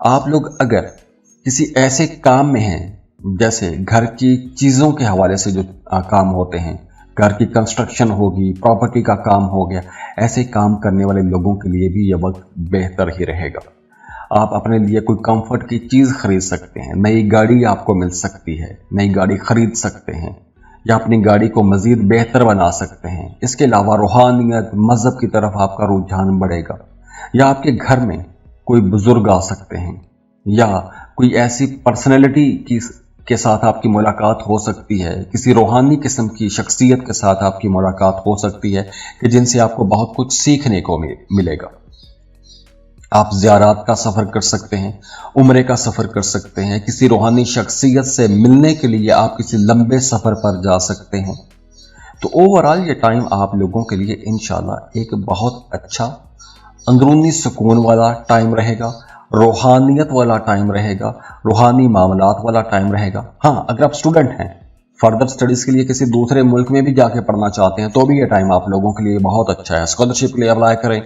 [SPEAKER 1] आप लोग अगर किसी ऐसे काम में हैं जैसे घर की चीज़ों के हवाले से जो काम होते हैं, घर की कंस्ट्रक्शन होगी, प्रॉपर्टी का काम हो गया, ऐसे काम करने वाले लोगों के लिए भी यह वक्त बेहतर ही रहेगा। आप अपने लिए कोई कंफर्ट की चीज़ खरीद सकते हैं, नई गाड़ी आपको मिल सकती है, नई गाड़ी खरीद सकते हैं या अपनी गाड़ी को मज़ीद बेहतर बना सकते हैं। इसके अलावा रूहानियत, मज़हब की तरफ आपका रुझान बढ़ेगा, या आपके घर में कोई बुजुर्ग आ सकते हैं या कोई ऐसी पर्सनैलिटी के साथ आपकी मुलाकात हो सकती है, किसी रूहानी किस्म की शख्सियत के साथ आपकी मुलाकात हो सकती है कि जिनसे आपको बहुत कुछ सीखने को मिलेगा। आप ज़ियारत का सफ़र कर सकते हैं, उम्रे का सफ़र कर सकते हैं, किसी रूहानी शख्सियत से मिलने के लिए आप किसी लंबे सफ़र पर जा सकते हैं। तो ओवरऑल ये टाइम आप लोगों के लिए इंशाल्लाह एक बहुत अच्छा अंदरूनी सुकून वाला टाइम रहेगा, रूहानियत वाला टाइम रहेगा, रूहानी मामलात वाला टाइम रहेगा। हाँ, अगर आप स्टूडेंट हैं, फर्दर स्टडीज़ के लिए किसी दूसरे मुल्क में भी जाके पढ़ना चाहते हैं, तो भी ये टाइम आप लोगों के लिए बहुत अच्छा है। स्कॉलरशिप के लिए अप्लाई करें,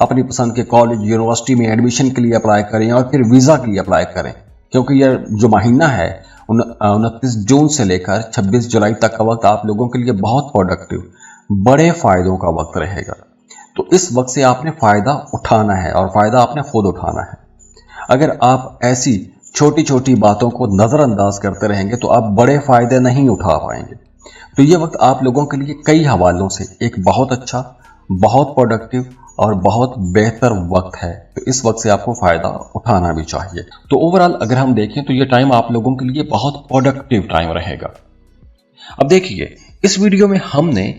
[SPEAKER 1] अपनी पसंद के कॉलेज यूनिवर्सिटी में एडमिशन के लिए अप्लाई करें और फिर वीज़ा के लिए अप्लाई करें, क्योंकि यह जो महीना है 29 जून से लेकर 26 जुलाई तक का वक्त आप लोगों के लिए बहुत प्रोडक्टिव, बड़े फ़ायदों का वक्त रहेगा। तो इस वक्त से आपने फ़ायदा उठाना है और फ़ायदा आपने खुद उठाना है। अगर आप ऐसी छोटी छोटी बातों को नज़रअंदाज करते रहेंगे तो आप बड़े फ़ायदे नहीं उठा पाएंगे। तो ये वक्त आप लोगों के लिए कई हवालों से एक बहुत अच्छा, बहुत प्रोडक्टिव और बहुत बेहतर वक्त है। तो इस वक्त से आपको फ़ायदा उठाना भी चाहिए। तो ओवरऑल अगर हम देखें तो ये टाइम आप लोगों के लिए बहुत प्रोडक्टिव टाइम रहेगा। अब देखिए, इस वीडियो में हमने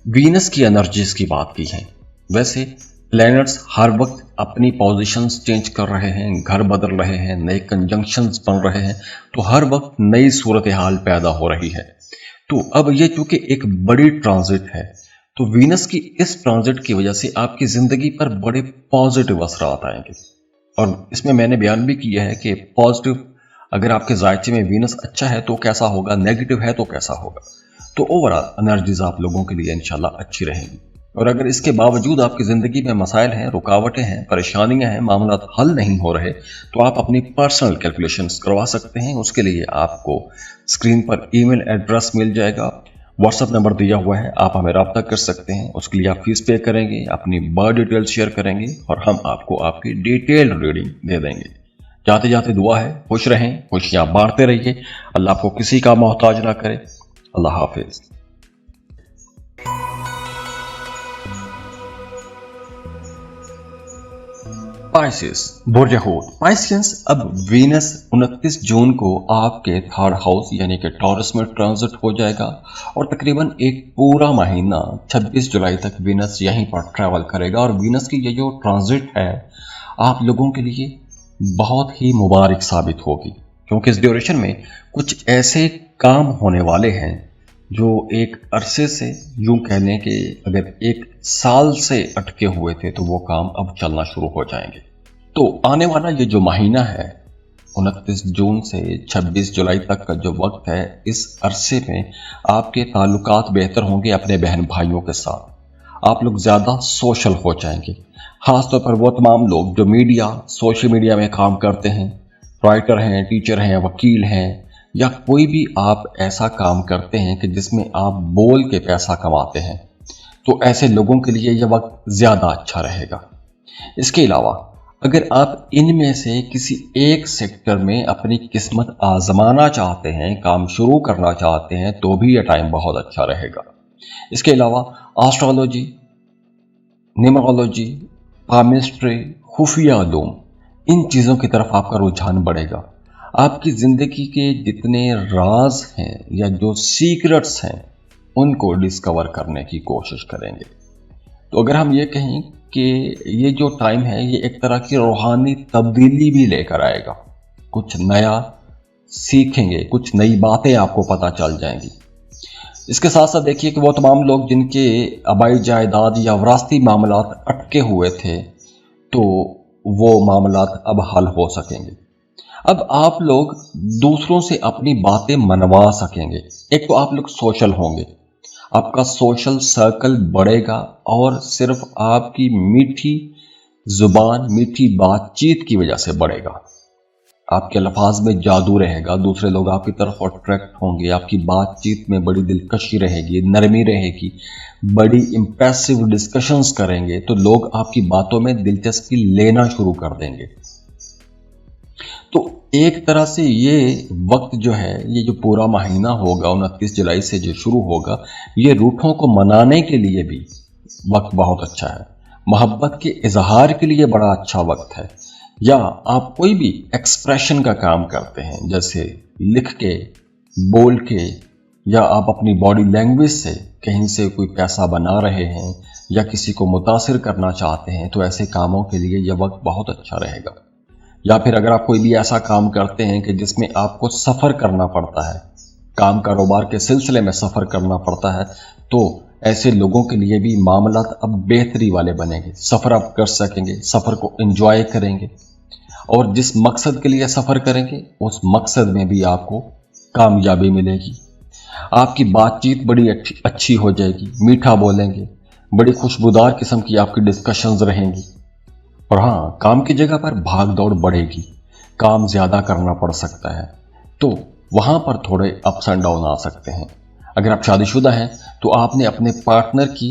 [SPEAKER 1] वीनस की एनर्जीज की बात की है। वैसे प्लैनेट्स हर वक्त अपनी पोजीशंस चेंज कर रहे हैं, घर बदल रहे हैं, नए कंजंक्शंस बन रहे हैं, तो हर वक्त नई सूरत हाल पैदा हो रही है। तो अब ये चूंकि एक बड़ी ट्रांजिट है, तो वीनस की इस ट्रांजिट की वजह से आपकी ज़िंदगी पर बड़े पॉजिटिव असरात आएंगे। और इसमें मैंने बयान भी किया है कि पॉजिटिव, अगर आपके जायचे में वीनस अच्छा है तो कैसा होगा, नेगेटिव है तो कैसा होगा। तो ओवरऑल एनर्जीज आप लोगों के लिए इंशाल्लाह अच्छी रहेंगी। और अगर इसके बावजूद आपकी ज़िंदगी में मसाइल हैं, रुकावटें हैं, परेशानियां हैं, मामला हल नहीं हो रहे, तो आप अपनी पर्सनल कैलकुलेशंस करवा सकते हैं। उसके लिए आपको स्क्रीन पर ईमेल एड्रेस मिल जाएगा, व्हाट्सएप नंबर दिया हुआ है, आप हमें रब्ता कर सकते हैं। उसके लिए आप फीस पे करेंगे, अपनी बर्थ डिटेल शेयर करेंगे और हम आपको आपकी डिटेल्ड रीडिंग दे देंगे। जाते जाते दुआ है, खुश रहें, खुशियाँ बांटते रहिए, अल्लाह आपको किसी का मोहताज ना करे। अल्लाह हाफिज। पाइसेस, बुर्ज हूत। पाइसियंस, अब वीनस 29 जून को आपके थर्ड हाउस यानी कि टॉरस में ट्रांजिट हो जाएगा और तकरीबन एक पूरा महीना 26 जुलाई तक वीनस यहीं पर ट्रैवल करेगा। और वीनस की ये जो ट्रांजिट है आप लोगों के लिए बहुत ही मुबारक साबित होगी, क्योंकि इस ड्यूरेशन में कुछ ऐसे काम होने वाले हैं जो एक अरसे से, यूं कह लें कि अगर एक साल से अटके हुए थे, तो वो काम अब चलना शुरू हो जाएंगे। तो आने वाला ये जो महीना है 29 जून से 26 जुलाई तक का जो वक्त है, इस अरसे में आपके ताल्लुकात बेहतर होंगे अपने बहन भाइयों के साथ। आप लोग ज़्यादा सोशल हो जाएंगे, ख़ासतौर पर वो तमाम लोग जो सोशल मीडिया में काम करते हैं, राइटर हैं, टीचर हैं, वकील हैं, या कोई भी आप ऐसा काम करते हैं कि जिसमें आप बोल के पैसा कमाते हैं, तो ऐसे लोगों के लिए यह वक्त ज़्यादा अच्छा रहेगा। इसके अलावा अगर आप इनमें से किसी एक सेक्टर में अपनी किस्मत आजमाना चाहते हैं, काम शुरू करना चाहते हैं, तो भी यह टाइम बहुत अच्छा रहेगा। इसके अलावा एस्ट्रोलॉजी, न्यूमरोलॉजी, पामिस्ट्री, खुफिया उलूम, इन चीज़ों की तरफ आपका रुझान बढ़ेगा। आपकी ज़िंदगी के जितने राज हैं या जो सीक्रेट्स हैं, उनको डिस्कवर करने की कोशिश करेंगे। तो अगर हम ये कहें कि ये जो टाइम है ये एक तरह की रूहानी तब्दीली भी लेकर आएगा, कुछ नया सीखेंगे, कुछ नई बातें आपको पता चल जाएंगी। इसके साथ साथ देखिए कि वो तमाम लोग जिनके आबाई जायदाद या विरासती मामलात अटके हुए थे, तो वो मामलात अब हल हो सकेंगे। अब आप लोग दूसरों से अपनी बातें मनवा सकेंगे। एक तो आप लोग सोशल होंगे, आपका सोशल सर्कल बढ़ेगा और सिर्फ आपकी मीठी जुबान, मीठी बातचीत की वजह से बढ़ेगा। آپ کے الفاظ میں جادو رہے گا، دوسرے لوگ آپ کی طرف اٹریکٹ ہوں گے، آپ کی بات چیت میں بڑی دلکشی رہے گی، نرمی رہے گی، بڑی امپریسو ڈسکشنز کریں گے تو لوگ آپ کی باتوں میں دلچسپی لینا شروع کر دیں گے۔ تو ایک طرح سے یہ وقت جو ہے، یہ جو پورا مہینہ ہوگا 29 جولائی سے جو شروع ہوگا، یہ روٹھوں کو منانے کے لیے بھی وقت بہت اچھا ہے، محبت کے اظہار کے لیے بڑا اچھا وقت ہے، یا آپ کوئی بھی ایکسپریشن کا کام کرتے ہیں، جیسے لکھ کے، بول کے، یا آپ اپنی باڈی لینگویج سے کہیں سے کوئی پیسہ بنا رہے ہیں یا کسی کو متاثر کرنا چاہتے ہیں، تو ایسے کاموں کے لیے یہ وقت بہت اچھا رہے گا۔ یا پھر اگر آپ کوئی بھی ایسا کام کرتے ہیں کہ جس میں آپ کو سفر کرنا پڑتا ہے، کام کاروبار کے سلسلے میں سفر کرنا پڑتا ہے، تو ایسے لوگوں کے لیے بھی معاملات اب بہتری والے بنیں گے، سفر آپ کر سکیں گے، سفر کو انجوائے کریں گے، اور جس مقصد کے لیے سفر کریں گے اس مقصد میں بھی آپ کو کامیابی ملے گی۔ آپ کی بات چیت بڑی اچھی ہو جائے گی، میٹھا بولیں گے، بڑی خوشبودار قسم کی آپ کی ڈسکشنز رہیں گی۔ اور ہاں، کام کی جگہ پر بھاگ دوڑ بڑھے گی، کام زیادہ کرنا پڑ سکتا ہے، تو وہاں پر تھوڑے اپس اینڈ ڈاؤن آ سکتے ہیں۔ اگر آپ شادی شدہ ہیں تو آپ نے اپنے پارٹنر کی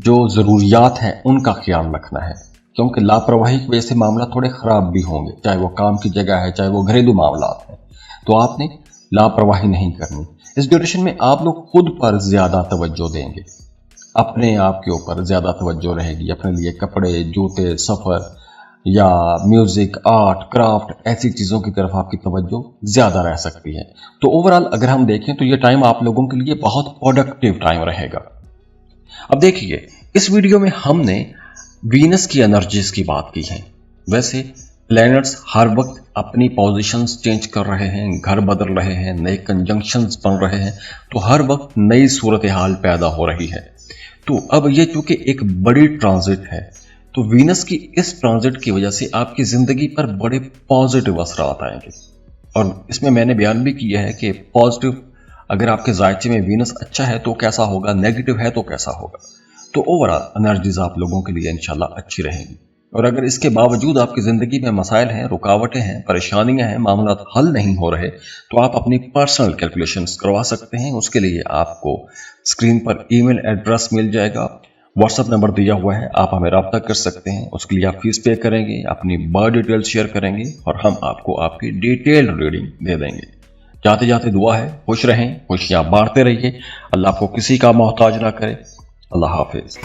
[SPEAKER 1] جو ضروریات ہیں ان کا خیال رکھنا ہے، کیونکہ لاپرواہی کی وجہ سے معاملات تھوڑے خراب بھی ہوں گے، چاہے وہ کام کی جگہ ہے، چاہے وہ گھریلو معاملات ہیں، تو آپ نے لاپرواہی نہیں کرنی۔ اس ڈیوریشن میں آپ لوگ خود پر زیادہ توجہ دیں گے، اپنے آپ کے اوپر زیادہ توجہ رہے گی، اپنے لیے کپڑے، جوتے، سفر یا میوزک، آرٹ، کرافٹ، ایسی چیزوں کی طرف آپ کی توجہ زیادہ رہ سکتی ہے۔ تو اوورآل اگر ہم دیکھیں تو یہ ٹائم آپ لوگوں کے لیے بہت پروڈکٹیو ٹائم رہے گا۔ اب دیکھیے، اس ویڈیو میں ہم نے وینس کی انرجیز کی بات کی ہے۔ ویسے پلینٹس ہر وقت اپنی پوزیشنز چینج کر رہے ہیں، گھر بدل رہے ہیں، نئے کنجنکشنز بن رہے ہیں، تو ہر وقت نئی صورتحال پیدا ہو رہی ہے۔ تو اب یہ چونکہ ایک بڑی ٹرانزٹ ہے، تو وینس کی اس ٹرانزٹ کی وجہ سے آپ کی زندگی پر بڑے پازیٹیو اثرات آئیں گے، اور اس میں نے بیان بھی کیا ہے کہ پازیٹیو اگر آپ کے ذائقے میں وینس اچھا ہے تو کیسا ہوگا، نیگیٹو ہے تو کیسا ہوگا۔ تو اوورآل انرجیز آپ لوگوں کے لیے انشاءاللہ اچھی رہیں گی، اور اگر اس کے باوجود آپ کی زندگی میں مسائل ہیں، رکاوٹیں ہیں، پریشانیاں ہیں، معاملات حل نہیں ہو رہے، تو آپ اپنی پرسنل کیلکولیشنز کروا سکتے ہیں۔ اس کے لیے آپ کو اسکرین پر ای میل ایڈریس مل جائے گا، واٹس ایپ نمبر دیا ہوا ہے، آپ ہمیں رابطہ کر سکتے ہیں۔ اس کے لیے آپ فیس پے کریں گے، اپنی برتھ ڈیٹیل شیئر کریں گے، اور ہم آپ کو آپ کی ڈیٹیل ریڈنگ دے دیں گے۔ جاتے جاتے دعا ہے، خوش رہیں، خوشیاں بانٹتے رہیے، اللہ آپ کو کسی کا محتاج نہ کرے۔ اللہ حافظ۔